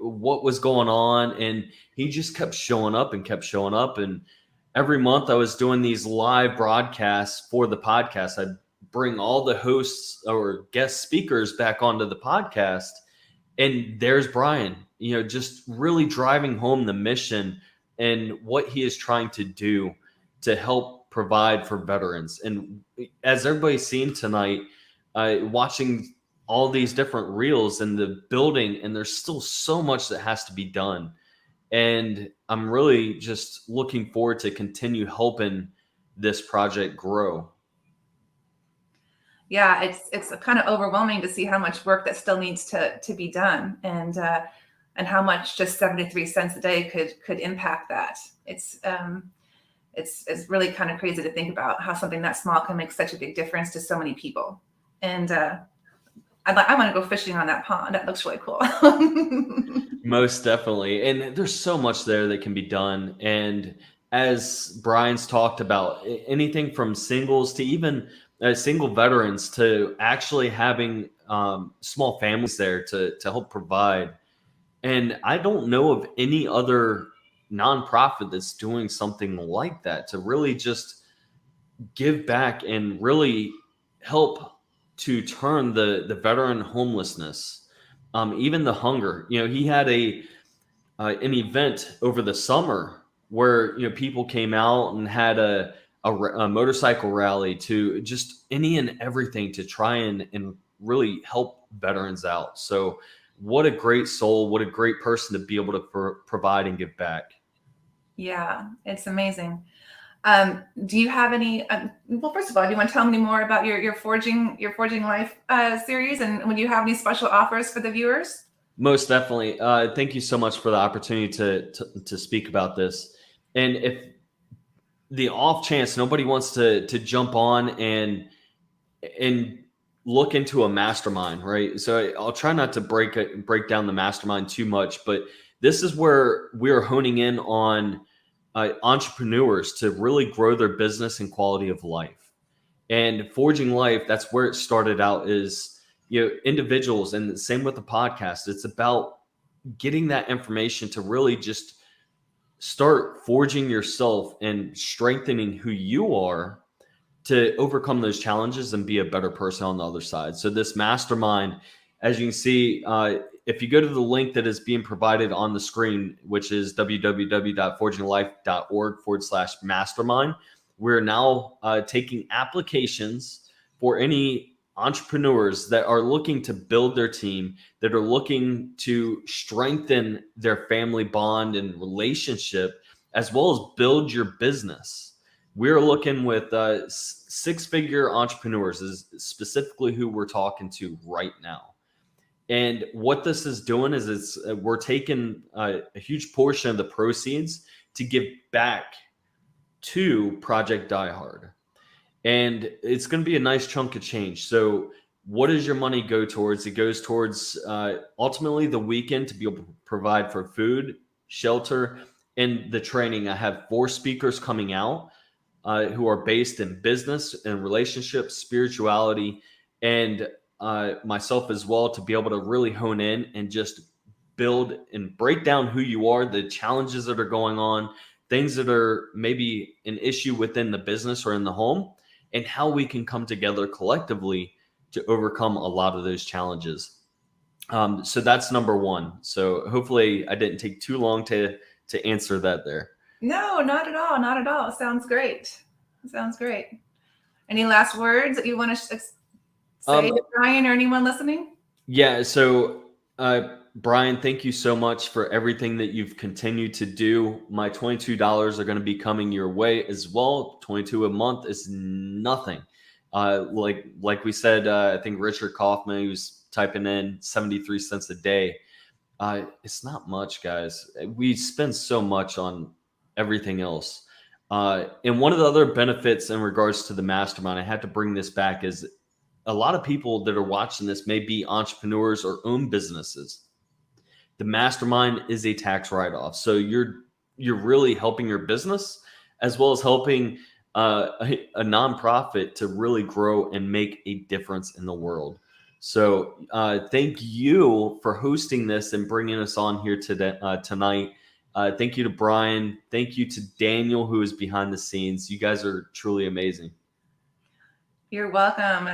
what was going on. And he just kept showing up. And every month I was doing these live broadcasts for the podcast. I'd bring all the hosts or guest speakers back onto the podcast. And there's Brian, just really driving home the mission and what he is trying to do to help provide for veterans. And as everybody's seen tonight, watching all these different reels and the building, and there's still so much that has to be done. And I'm really just looking forward to continue helping this project grow. Yeah, it's kind of overwhelming to see how much work that still needs to be done, and how much just 73 cents a day could impact that. It's really kind of crazy to think about how something that small can make such a big difference to so many people. And I want to go fishing on that pond. That looks really cool. Most definitely. And there's so much there that can be done. And as Brian's talked about, anything from singles to even single veterans to actually having small families there to help provide. And I don't know of any other nonprofit that's doing something like that, to really just give back and really help to turn the veteran homelessness, even the hunger. He had an event over the summer where people came out and had a motorcycle rally, to just any and everything to try and really help veterans out. So what a great soul, what a great person to be able to provide and give back. Yeah, it's amazing. Do you have any, well, first of all, do you want to tell me more about your Forging Life series, and would you have any special offers for the viewers? Most definitely. Thank you so much for the opportunity to speak about this. And if the off chance nobody wants to jump on and look into a mastermind, right? So I'll try not to break down the mastermind too much, but this is where we're honing in on entrepreneurs to really grow their business and quality of life. And Forging Life, that's where it started out, is individuals, and the same with the podcast. It's about getting that information to really just start forging yourself and strengthening who you are, to overcome those challenges and be a better person on the other side. So this mastermind, as you can see, if you go to the link that is being provided on the screen, which is www.forginglife.org/mastermind, we're now taking applications for any entrepreneurs that are looking to build their team, that are looking to strengthen their family bond and relationship, as well as build your business. We're looking with six-figure entrepreneurs is specifically who we're talking to right now. And what this is doing is we're taking a huge portion of the proceeds to give back to Project Die Hard. And it's going to be a nice chunk of change. So what does your money go towards? It goes towards ultimately the weekend to be able to provide for food, shelter, and the training. I have 4 speakers coming out who are based in business and relationships, spirituality, and myself as well, to be able to really hone in and just build and break down who you are, the challenges that are going on, things that are maybe an issue within the business or in the home, and how we can come together collectively to overcome a lot of those challenges. So that's number 1. So hopefully I didn't take too long to answer that there. No, not at all. Not at all. Sounds great. Sounds great. Any last words that you want to say to Brian or anyone listening? Yeah. So, Brian, thank you so much for everything that you've continued to do. My $22 are going to be coming your way as well. 22 a month is nothing. Like we said, I think Richard Kaufman, who's typing in 73 cents a day. It's not much, guys. We spend so much on everything else. And one of the other benefits in regards to the mastermind, I had to bring this back, is a lot of people that are watching this may be entrepreneurs or own businesses. The mastermind is a tax write-off. So you're really helping your business as well as helping a nonprofit to really grow and make a difference in the world. So thank you for hosting this and bringing us on here today, tonight. Thank you to Brian. Thank you to Daniel, who is behind the scenes. You guys are truly amazing. You're welcome.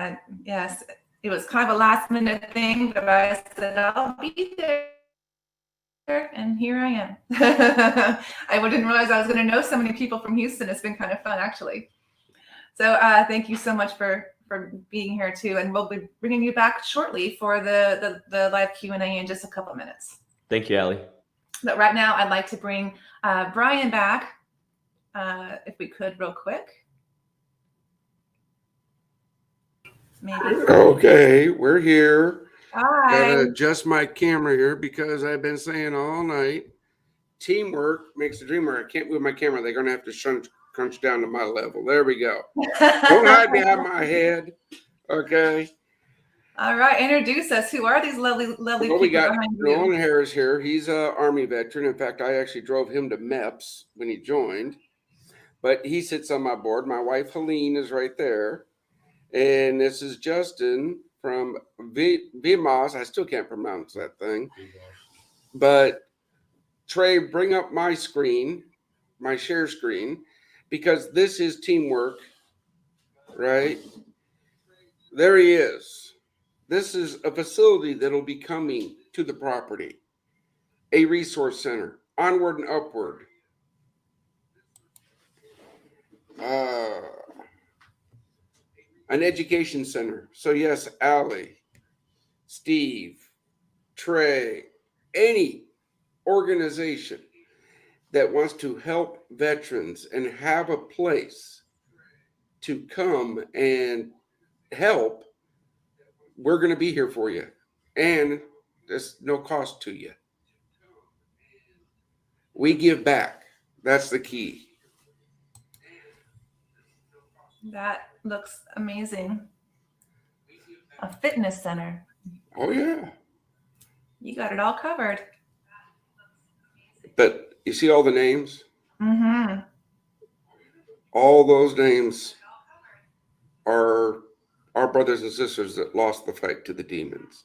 Yes, it was kind of a last minute thing, but I said, I'll be there. And here I am. I didn't realize I was going to know so many people from Houston. It's been kind of fun, actually. So thank you so much for being here too. And we'll be bringing you back shortly for the live Q&A in just a couple of minutes. Thank you, Allie. But right now I'd like to bring Brian back, if we could, real quick. Maybe. Okay, we're here. Hi. Gotta adjust my camera here because I've been saying all night, teamwork makes the dream work. I can't move my camera. They're gonna have to crunch down to my level. There we go. Don't hide behind my head. Okay. All right, introduce us. Who are these lovely Well, people we got behind you? Nolan Harris here. He's an Army veteran. In fact, I actually drove him to MEPS when he joined. But he sits on my board. My wife Helene is right there, and this is Justin from VMOS. I still can't pronounce that thing. But Trey, bring up my screen, my share screen, because this is teamwork, right? There he is. This is a facility that'll be coming to the property, a resource center, onward and upward. An education center. So yes, Allie, Steve, Trey, any organization that wants to help veterans and have a place to come and help, we're going to be here for you. And there's no cost to you. We give back. That's the key. That looks amazing. A fitness center. Oh, yeah. You got it all covered. But you see all the names? Mm-hmm. All those names are our brothers and sisters that lost the fight to the demons.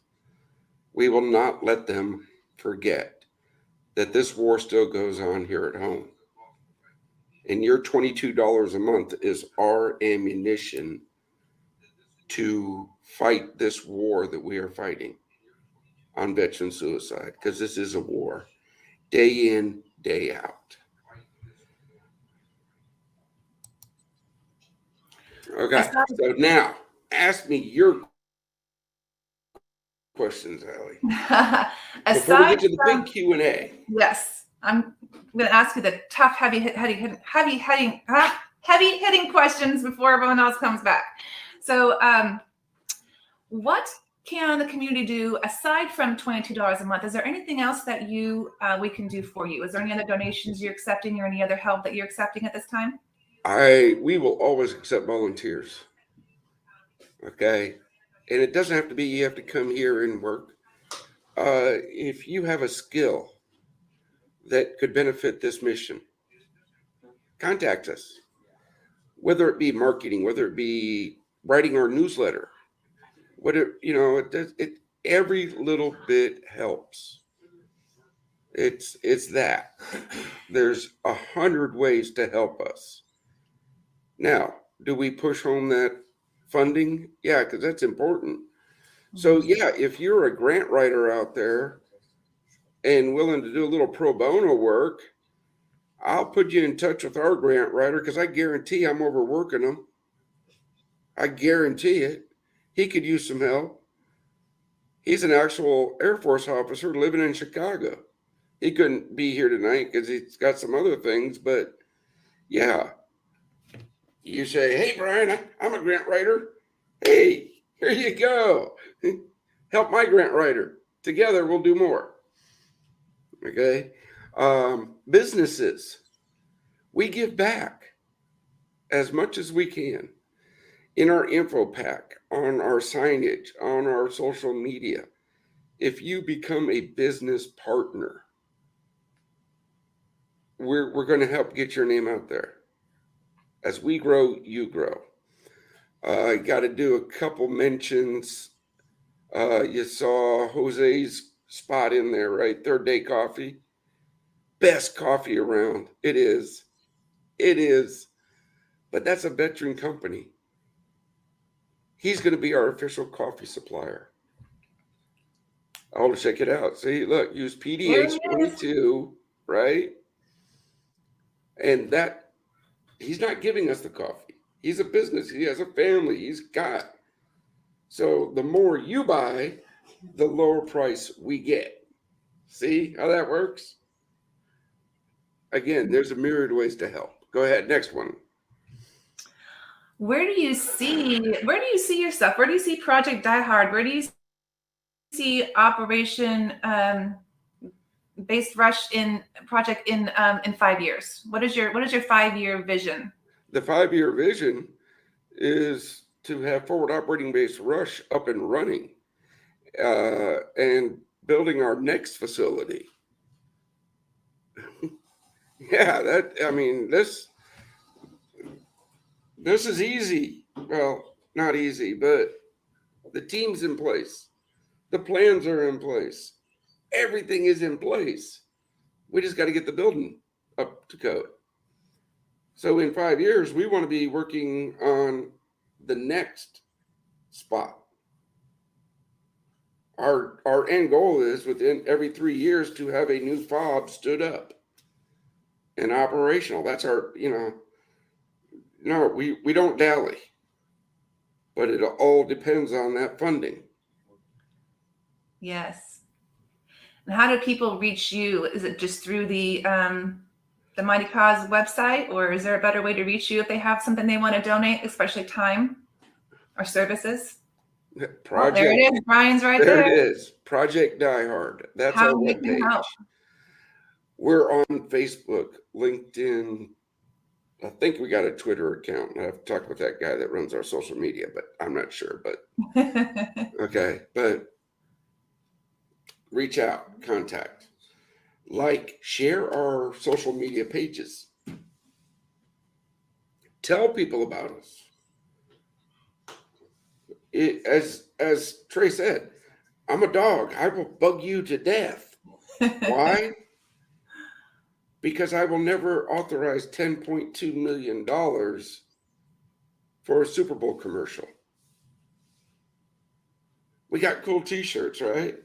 We will not let them forget that this war still goes on here at home. And your $22 a month is our ammunition to fight this war that we are fighting on veteran suicide, because this is a war, day in, day out. Okay, so now ask me your questions, Allie. Before we get to the big Q&A. Yes, I'm going to ask you the tough, heavy hitting questions before everyone else comes back. So, what can the community do aside from $22 a month? Is there anything else that we can do for you? Is there any other donations you're accepting or any other help that you're accepting at this time? We will always accept volunteers. Okay. And it doesn't have to be, you have to come here and work. If you have a skill that could benefit this mission, contact us. Whether it be marketing, whether it be writing our newsletter, every little bit helps. It's that. There's 100 ways to help us. Now, do we push home that funding? Yeah, because that's important. So yeah, if you're a grant writer out there and willing to do a little pro bono work, I'll put you in touch with our grant writer, because I guarantee I'm overworking him. I guarantee it. He could use some help. He's an actual Air Force officer living in Chicago. He couldn't be here tonight because he's got some other things, but yeah. You say, hey, Brian, I'm a grant writer. Hey, here you go. Help my grant writer. Together, we'll do more. Okay. Businesses, we give back as much as we can in our info pack, on our signage, on our social media. If you become a business partner, we're going to help get your name out there. As we grow, you grow. I got to do a couple mentions. You saw Jose's spot in there, right? Third Day Coffee. Best coffee around. It is. But that's a veteran company. He's going to be our official coffee supplier. I'll check it out. See, look, use PDH22, right? And that, he's not giving us the coffee. He's a business. He has a family. He's got. So the more you buy, the lower price we get. See how that works? Again, there's a myriad of ways to help. Go ahead. Next one. Where do you see yourself? Where do you see Project Die Hard? Where do you see Operation Base Rush in 5 years? What is your 5-year vision? The 5-year vision is to have Forward Operating Base Rush up and running, and building our next facility. Yeah, this is easy. Well, not easy, but the team's in place. The plans are in place. Everything is in place. We just got to get the building up to code. So in 5 years, we want to be working on the next spot. Our end goal is within every 3 years to have a new FOB stood up and operational. That's our, no, we don't dally, but it all depends on that funding. Yes. And how do people reach you? Is it just through the Mighty Cause website, or is there a better way to reach you if they have something they want to donate, especially time or services? Project, there it is. Brian's right there. There it is. Project Die Hard. That's our webpage. We're on Facebook, LinkedIn. I think we got a Twitter account. I have to talk with that guy that runs our social media, but I'm not sure. But okay, but reach out, contact, share our social media pages. Tell people about us. As Trey said, I'm a dog. I will bug you to death. Why? because I will never authorize $10.2 million for a Super Bowl commercial. We got cool t-shirts, right?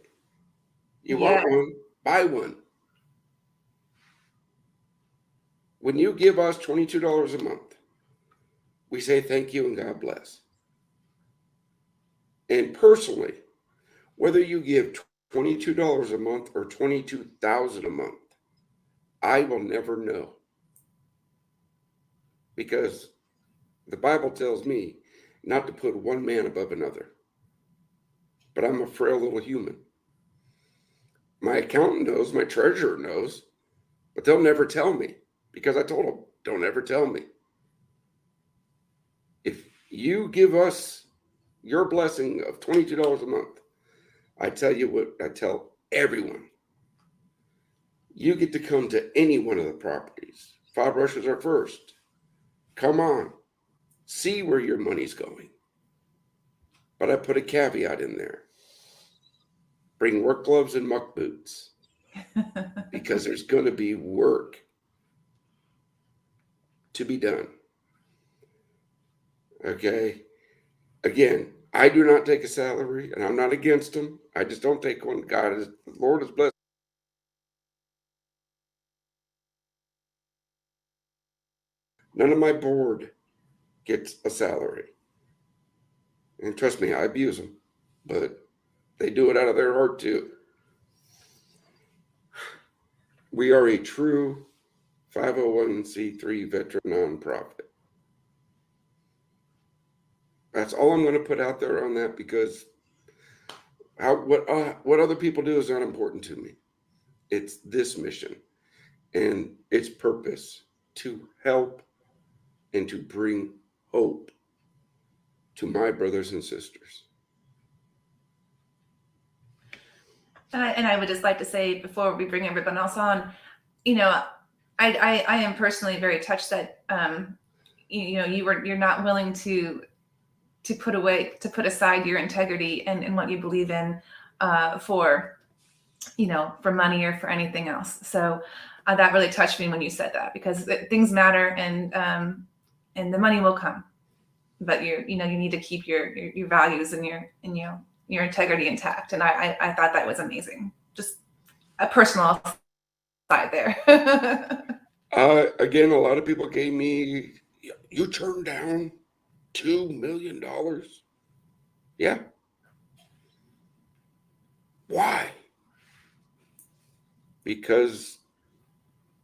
You Yeah. want one, buy one. When you give us $22 a month, we say thank you and God bless. And personally, whether you give $22 a month or $22,000 a month, I will never know. Because the Bible tells me not to put one man above another. But I'm a frail little human. My accountant knows, my treasurer knows, but they'll never tell me because I told them, don't ever tell me. If you give us your blessing of $22 a month, I tell you what I tell everyone. You get to come to any one of the properties. 5 Rushes are first. Come on. See where your money's going. But I put a caveat in there. Bring work gloves and muck boots. Because there's going to be work to be done. Okay? Again, I do not take a salary, and I'm not against them. I just don't take one. The Lord is blessed. None of my board gets a salary. And trust me, I abuse them, but they do it out of their heart too. We are a true 501c3 veteran nonprofit. That's all I'm going to put out there on that, because what other people do is not important to me. It's this mission and its purpose to help and to bring hope to my brothers and sisters. And I would just like to say, before we bring everyone else on, I am personally very touched that you're not willing to put aside your integrity and what you believe in for money or for anything else. So that really touched me when you said that, because things matter, and the money will come, but you need to keep your values and your integrity intact. And I thought that was amazing. Just a personal side there. Again, a lot of people gave me, you turned down $2 million. Yeah. Why? Because,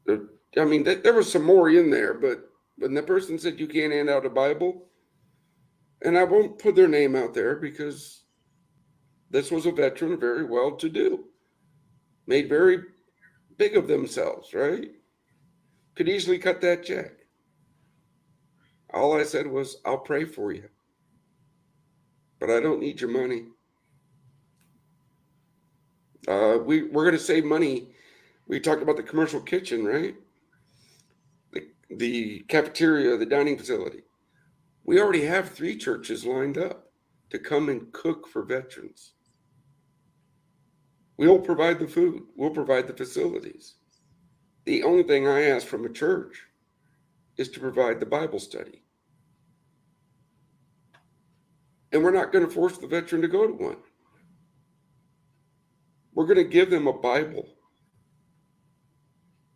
there was some more in there, but when the person said you can't hand out a Bible, and I won't put their name out there because this was a veteran, very well to do, made very big of themselves, right? Could easily cut that check. All I said was, I'll pray for you, but I don't need your money. We're going to save money. We talked about the commercial kitchen, right? The cafeteria, the dining facility. We already have 3 churches lined up to come and cook for veterans. We'll provide the food. We'll provide the facilities. The only thing I ask from a church is to provide the Bible study. And we're not going to force the veteran to go to one. We're going to give them a Bible.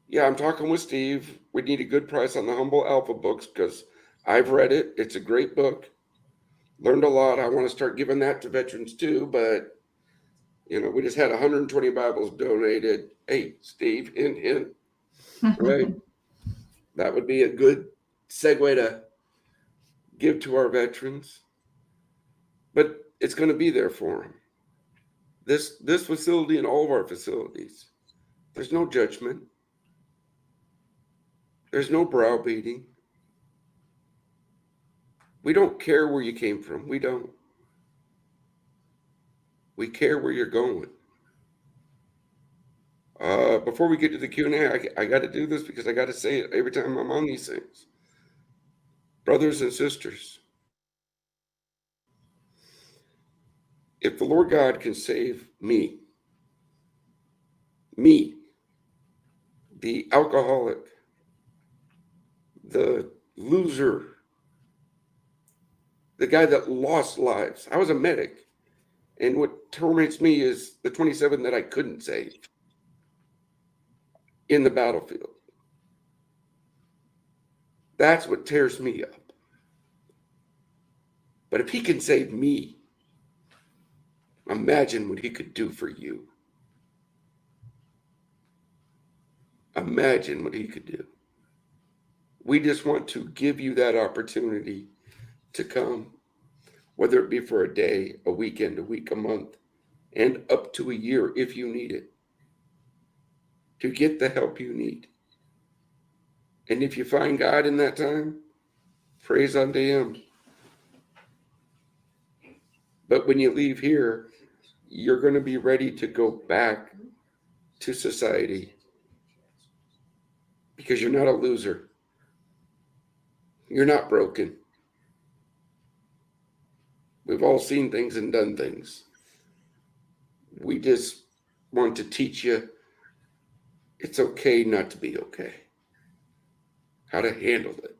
Yeah, I'm talking with Steve. We need a good price on the Humble Alpha books because I've read it. It's a great book. Learned a lot. I want to start giving that to veterans too, but we just had 120 Bibles donated. Hey, Steve, hint, right? That would be a good segue to give to our veterans. But it's going to be there for them. This facility and all of our facilities, there's no judgment. There's no browbeating. We don't care where you came from. We don't. We care where you're going. Before we get to the Q&A, I got to do this because I got to say it every time I'm on these things. Brothers and sisters, if the Lord God can save me, the the alcoholic, the loser, the guy that lost lives. I was a medic, and what torments me is the 27 that I couldn't save in the battlefield. That's what tears me up. But if he can save me, imagine what he could do for you. Imagine what he could do. We just want to give you that opportunity to come, whether it be for a day, a weekend, a week, a month, and up to a year if you need it, to get the help you need. And if you find God in that time, praise unto him. But when you leave here, you're going to be ready to go back to society, because you're not a loser. You're not broken. We've all seen things and done things. We just want to teach you it's okay not to be okay. How to handle it.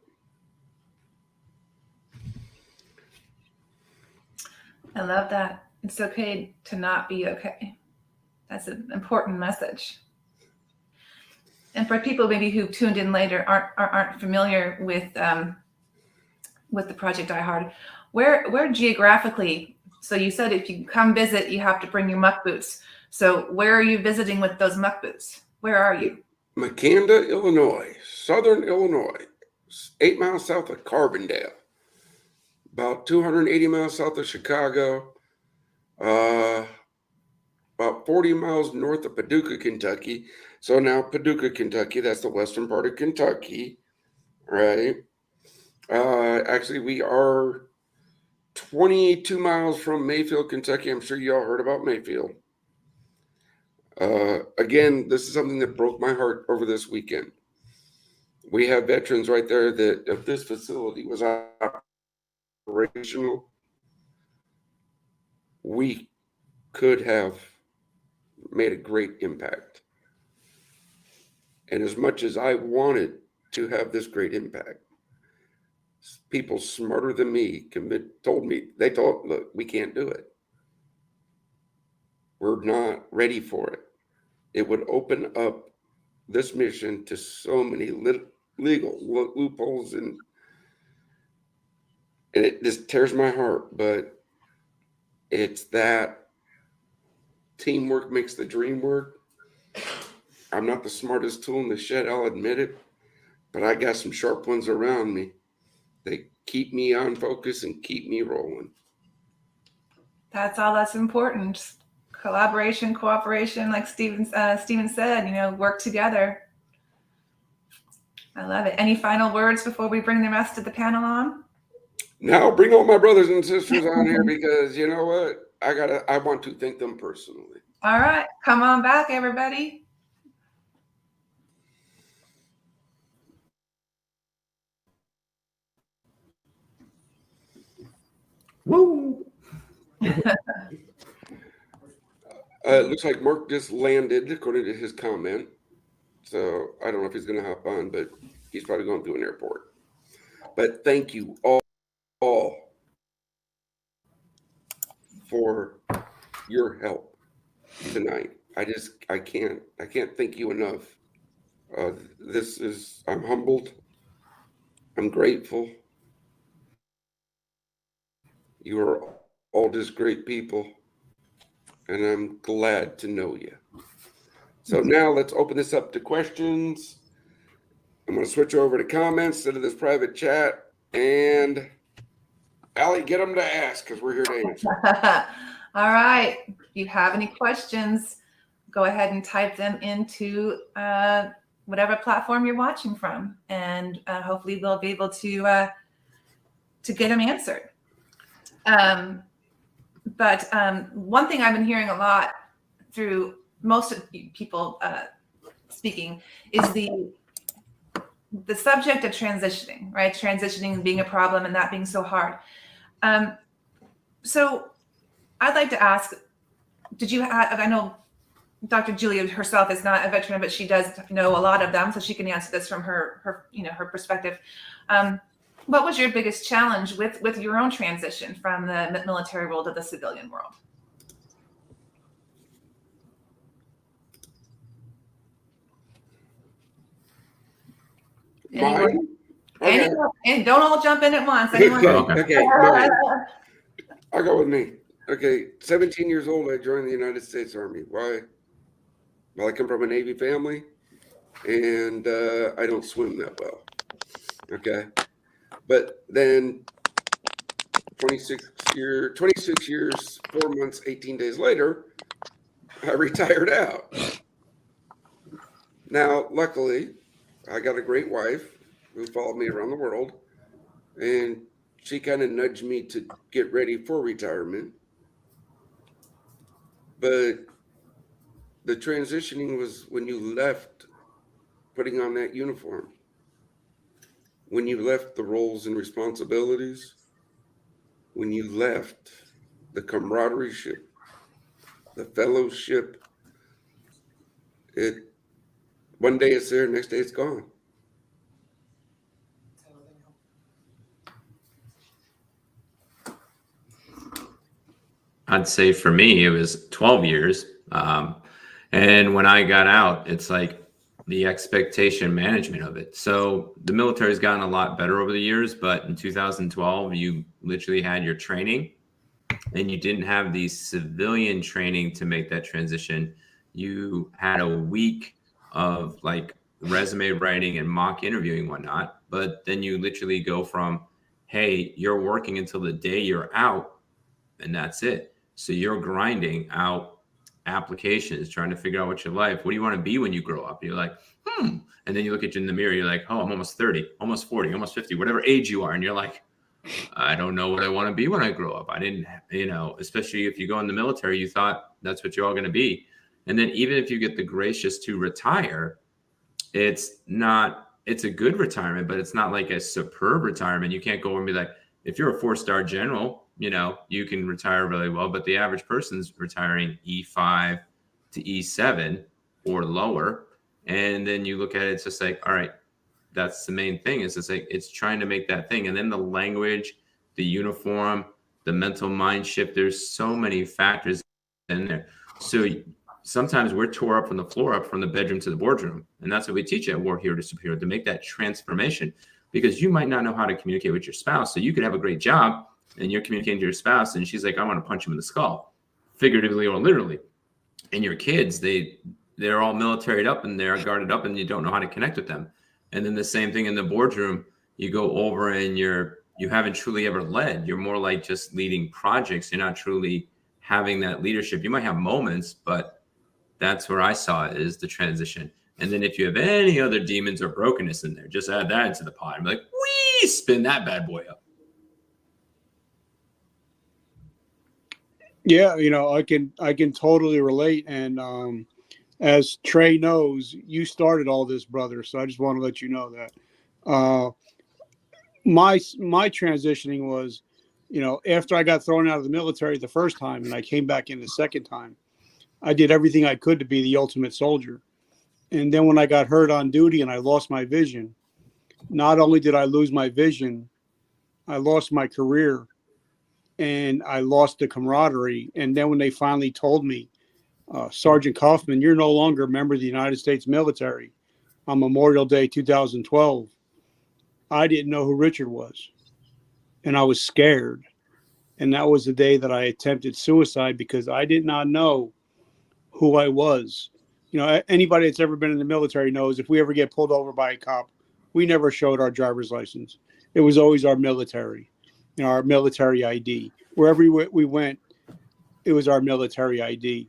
I love that. It's okay to not be okay. That's an important message. And for people maybe who tuned in later aren't familiar with the Project Die Hard, where geographically? So you said if you come visit, you have to bring your muck boots. So where are you visiting with those muck boots? Where are you? Makanda, Illinois, southern Illinois, 8 miles south of Carbondale, about 280 miles south of Chicago, about 40 miles north of Paducah, Kentucky. So now Paducah, Kentucky, that's the western part of Kentucky, right? Actually, we are 22 miles from Mayfield, Kentucky. I'm sure you all heard about Mayfield. Again, this is something that broke my heart over this weekend. We have veterans right there that if this facility was operational, we could have made a great impact. And as much as I wanted to have this great impact, people smarter than me told me, look, we can't do it. We're not ready for it. It would open up this mission to so many legal loopholes, and it just tears my heart. But it's that teamwork makes the dream work. I'm not the smartest tool in the shed, I'll admit it, but I got some sharp ones around me. They keep me on focus and keep me rolling. That's all that's important. Collaboration, cooperation, like Steven said, work together. I love it. Any final words before we bring the rest of the panel on? Now bring all my brothers and sisters on here, because you know what? I want to thank them personally. All right, come on back, everybody. Woo! It looks like Mark just landed, according to his comment. So I don't know if he's going to hop on, but he's probably going through an airport. But thank you all for your help tonight. I can't thank you enough. I'm humbled. I'm grateful. You are all just great people, and I'm glad to know you. So now let's open this up to questions. I'm going to switch over to comments instead of this private chat. And Allie, get them to ask, because we're here to answer. All right. If you have any questions, go ahead and type them into whatever platform you're watching from, and hopefully we'll be able to get them answered. But one thing I've been hearing a lot through most of people speaking is the subject of transitioning, right? Transitioning being a problem and that being so hard. So I'd like to ask, did you have, I know Dr. Julia herself is not a veteran, but she does know a lot of them, so she can answer this from her perspective. What was your biggest challenge with your own transition from the military world to the civilian world? Mine? Okay. And don't all jump in at once. Okay, Okay. mine. I'll go with me. Okay, 17 years old, I joined the United States Army. Why? Well, I come from a Navy family, and I don't swim that well. Okay, but then 26 years, 4 months, 18 days later, I retired out. Now, luckily, I got a great wife who followed me around the world, and she kind of nudged me to get ready for retirement. But the transitioning was when you left putting on that uniform, when you left the roles and responsibilities, when you left the camaraderie, the fellowship. One day it's there, next day it's gone. I'd say for me, it was 12 years. And when I got out, it's like the expectation management of it. So the military has gotten a lot better over the years, but in 2012, you literally had your training and you didn't have the civilian training to make that transition. You had a week of like resume writing and mock interviewing and whatnot, but then you literally go from, hey, you're working until the day you're out, and that's it. So you're grinding out applications, trying to figure out what your life, what do you want to be when you grow up? You're like, and then you look at you in the mirror, you're like, oh, I'm almost 30, almost 40, almost 50, whatever age you are. And you're like, I don't know what I want to be when I grow up. I didn't, especially if you go in the military, you thought that's what you're all going to be. And then even if you get the gracious to retire, it's a good retirement, but it's not like a superb retirement. You can't go and be like, if you're a 4-star general, you can retire really well, but the average person's retiring E5 to E7 or lower. And then you look at it, it's just like, all right, that's the main thing. Is it's like, it's trying to make that thing. And then the language, the uniform, the mental mind shift, there's so many factors in there. So sometimes we're tore up from the floor up from the bedroom to the boardroom. And that's what we teach at War Hero to Superhero, to make that transformation, because you might not know how to communicate with your spouse. So you could have a great job and you're communicating to your spouse and she's like, I want to punch him in the skull, figuratively or literally. And your kids, they're all militaried up and they're guarded up and you don't know how to connect with them. And then the same thing in the boardroom, you go over and you haven't truly ever led. You're more like just leading projects. You're not truly having that leadership. You might have moments, but that's where I saw it, is the transition. And then if you have any other demons or brokenness in there, just add that into the pot and be like, wee, spin that bad boy up. Yeah, I can totally relate. And as Trey knows, you started all this, brother. So I just want to let you know that. My transitioning was, after I got thrown out of the military the first time and I came back in the second time, I did everything I could to be the ultimate soldier. And then when I got hurt on duty and I lost my vision, not only did I lose my vision, I lost my career and I lost the camaraderie. And then when they finally told me, Sergeant Kaufman, you're no longer a member of the United States military on Memorial Day 2012, I didn't know who Richard was. And I was scared. And that was the day that I attempted suicide because I did not know who I was. Anybody that's ever been in the military knows if we ever get pulled over by a cop, we never showed our driver's license. It was always our military, our military ID. Wherever we went, it was our military ID.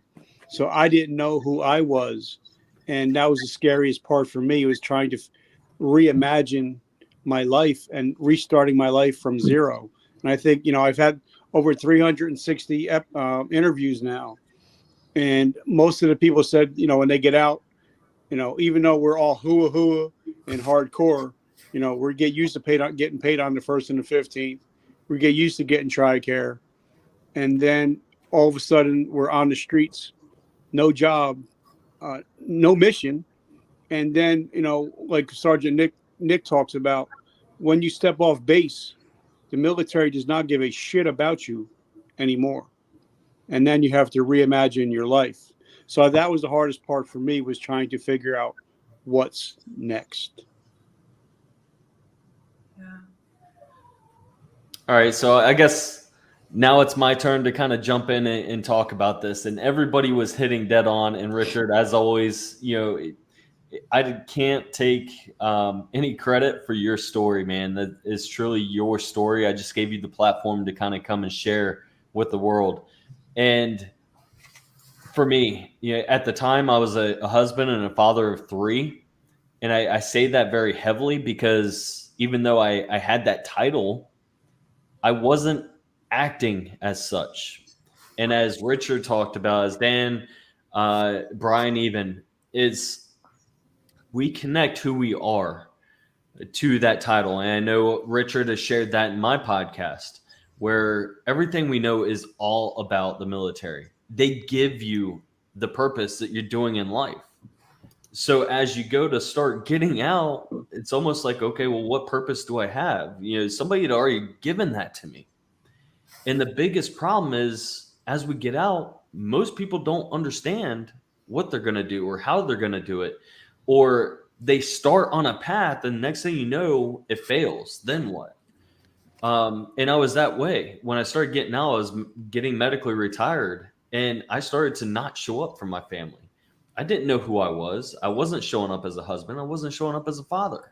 So I didn't know who I was. And that was the scariest part for me, was trying to reimagine my life and restarting my life from zero. And I think, I've had over 360 interviews now. And most of the people said, when they get out, even though we're all hua and hardcore, we get used to getting paid on the 1st and the 15th. We get used to getting TRICARE. And then all of a sudden we're on the streets, no job, no mission. And then, you know, like Sergeant Nick talks about, when you step off base, the military does not give a shit about you anymore. And then you have to reimagine your life. So that was the hardest part for me, was trying to figure out what's next. Yeah. All right, so I guess now it's my turn to kind of jump in and talk about this. And everybody was hitting dead on. And Richard, as always, you know, I can't take any credit for your story, man. That is truly your story. I just gave you the platform to kind of come and share with the world. And for me, you know, at the time, I was a husband and a father of 3. And I say that very heavily because even though I had that title, I wasn't acting as such. And as Richard talked about, as Dan, Brian even, is we connect who we are to that title. And I know Richard has shared that in my podcast, where everything we know is all about the military. They give you the purpose that you're doing in life. So as you go to start getting out, it's almost like, okay, well, what purpose do I have? You know, somebody had already given that to me. And the biggest problem is, as we get out, most people don't understand what they're going to do or how they're going to do it. Or they start on a path and next thing you know, it fails. Then what? And I was that way. When I started getting out, I was getting medically retired and I started to not show up for my family. I didn't know who I was. I wasn't showing up as a husband. I wasn't showing up as a father.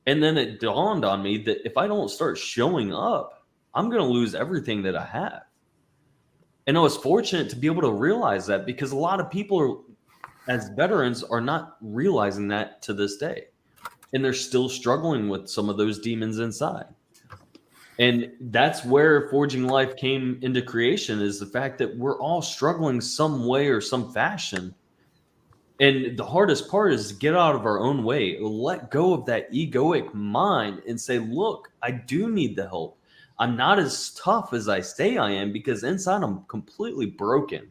And then it dawned on me that if I don't start showing up, I'm going to lose everything that I have. And I was fortunate to be able to realize that, because a lot of people as veterans are not realizing that to this day. And they're still struggling with some of those demons inside. And that's where Forging Life came into creation, is the fact that we're all struggling some way or some fashion. And the hardest part is to get out of our own way, let go of that egoic mind and say, look, I do need the help. I'm not as tough as I say I am, because inside I'm completely broken.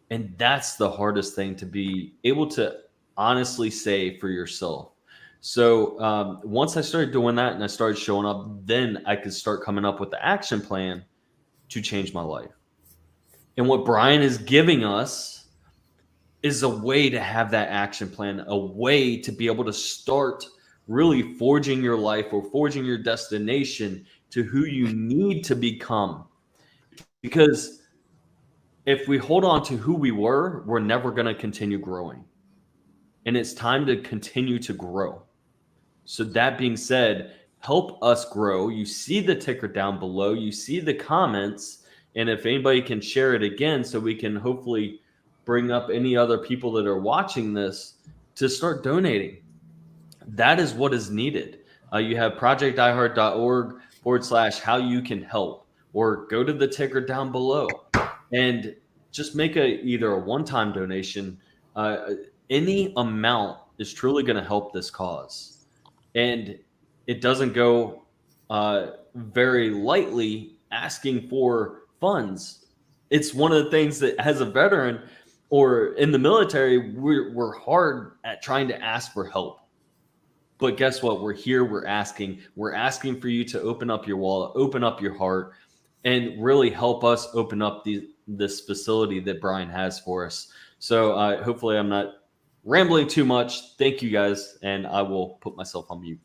And that's the hardest thing, to be able to honestly say for yourself. So once I started doing that and I started showing up, then I could start coming up with the action plan to change my life. And what Brian is giving us is a way to have that action plan, a way to be able to start really forging your life or forging your destination to who you need to become. Because if we hold on to who we were, we're never going to continue growing. And it's time to continue to grow. So that being said, help us grow. You see the ticker down below. You see the comments. And if anybody can share it again, so we can hopefully bring up any other people that are watching this to start donating. That is what is needed. You have projectdiehard.org/how you can help, or go to the ticker down below and just make either a one-time donation. Any amount is truly going to help this cause. And it doesn't go very lightly asking for funds. It's one of the things that, as a veteran or in the military, we're hard at trying to ask for help. But guess what? We're here. We're asking for you to open up your wallet, open up your heart, and really help us open up this facility that Brian has for us. So hopefully I'm not rambling too much. Thank you guys. And I will put myself on mute.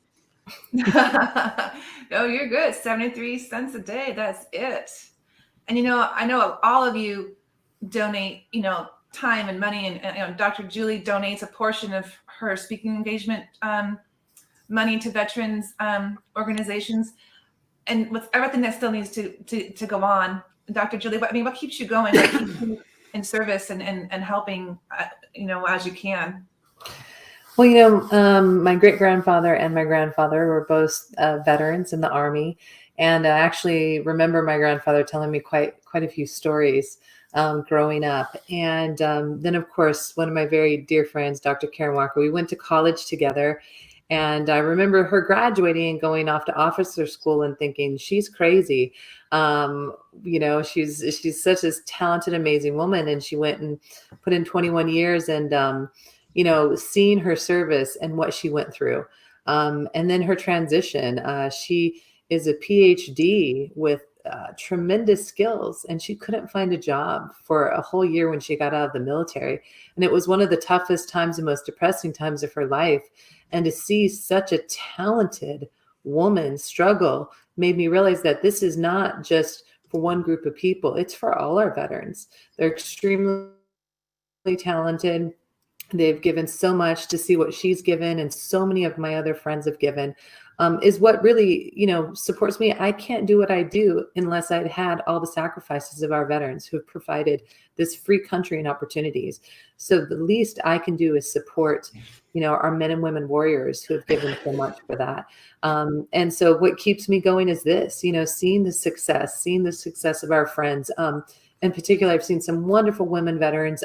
No, you're good. 73 cents a day. That's it. And, you know, I know all of you donate, you know, time and money, and you know, Dr. Julie donates a portion of her speaking engagement money to veterans organizations, and with everything that still needs to go on. Dr. Julie, what keeps you going? What keeps you in service and helping, you know, as you can? Well, you know, my great-grandfather and my grandfather were both veterans in the Army. And I actually remember my grandfather telling me quite a few stories growing up. And then, of course, one of my very dear friends, Dr. Karen Walker, we went to college together. And I remember her graduating and going off to officer school and thinking, she's crazy. She's such a talented, amazing woman. And she went and put in 21 years and, seeing her service and what she went through. And then her transition. She is a PhD with tremendous skills, and she couldn't find a job for a whole year when she got out of the military. And it was one of the toughest times and most depressing times of her life. And to see such a talented woman struggle made me realize that this is not just for one group of people. It's for all our veterans. They're extremely talented. They've given so much. To see what she's given and so many of my other friends have given is what really, supports me. I can't do what I do unless I'd had all the sacrifices of our veterans who have provided this free country and opportunities. So the least I can do is support, our men and women warriors who have given so much for that. And so what keeps me going is this, seeing the success of our friends. In particular, I've seen some wonderful women veterans.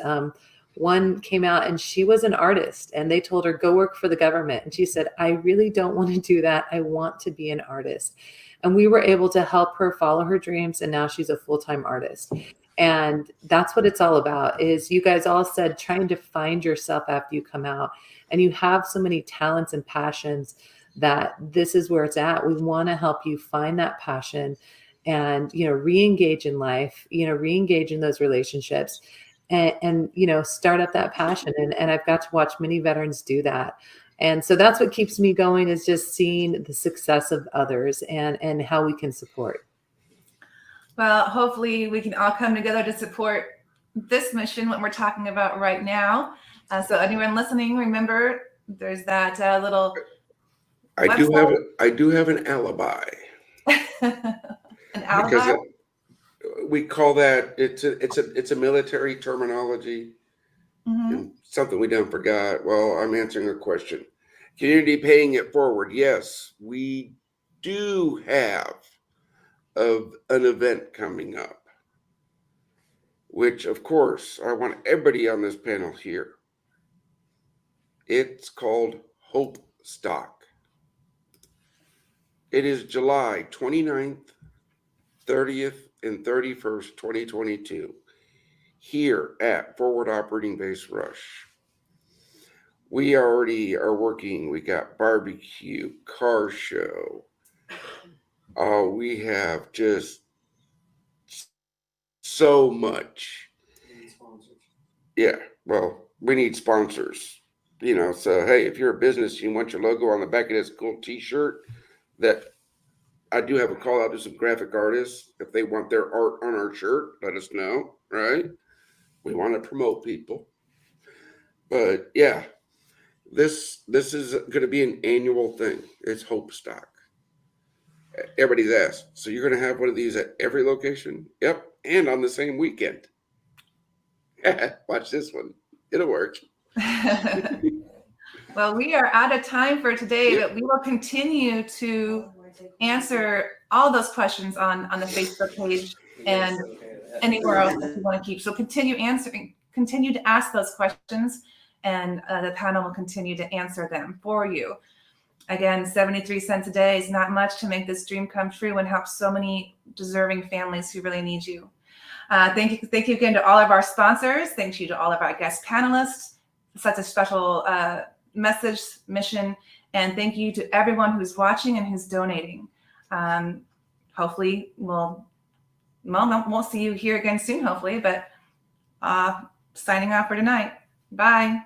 One came out and she was an artist, and they told her, go work for the government. And she said, I really don't want to do that. I want to be an artist. And we were able to help her follow her dreams. And now she's a full-time artist. And that's what it's all about, is you guys all said, trying to find yourself after you come out. And you have so many talents and passions that this is where it's at. We want to help you find that passion and, re-engage in life, re-engage in those relationships. And start up that passion. And I've got to watch many veterans do that. And so that's what keeps me going, is just seeing the success of others and how we can support. Well, hopefully we can all come together to support this mission, what we're talking about right now. So anyone listening, remember there's that little I do have an alibi. An alibi? Because we call that, it's a military terminology. Mm-hmm. And something we done forgot. Well, I'm answering a question. Community paying it forward. Yes, we do have an event coming up, which of course I want everybody on this panel here. It's called Hope Stock. It is July 29th, 30th, and 31st, 2022, here at Forward Operating Base Rush. We already are working. We got barbecue, car show. We have just so much. Yeah, well, we need sponsors. So hey, if you're a business, you want your logo on the back of this cool t-shirt, that I do have a call out to some graphic artists. If they want their art on our shirt, let us know, right? We want to promote people. But yeah, this is going to be an annual thing. It's Hope Stock. Everybody's asked, so you're going to have one of these at every location? Yep, and on the same weekend. Watch this one. It'll work. Well, we are out of time for today, but we will continue to answer all those questions on the Facebook page and anywhere else that you want to keep. So continue to ask those questions, and the panel will continue to answer them for you. Again, 73 cents a day is not much to make this dream come true and help so many deserving families who really need you. Thank you again to all of our sponsors. Thank you to all of our guest panelists. Such a special message, mission, and thank you to everyone who's watching and who's donating. Hopefully won't see you here again soon, hopefully, but signing off for tonight. Bye.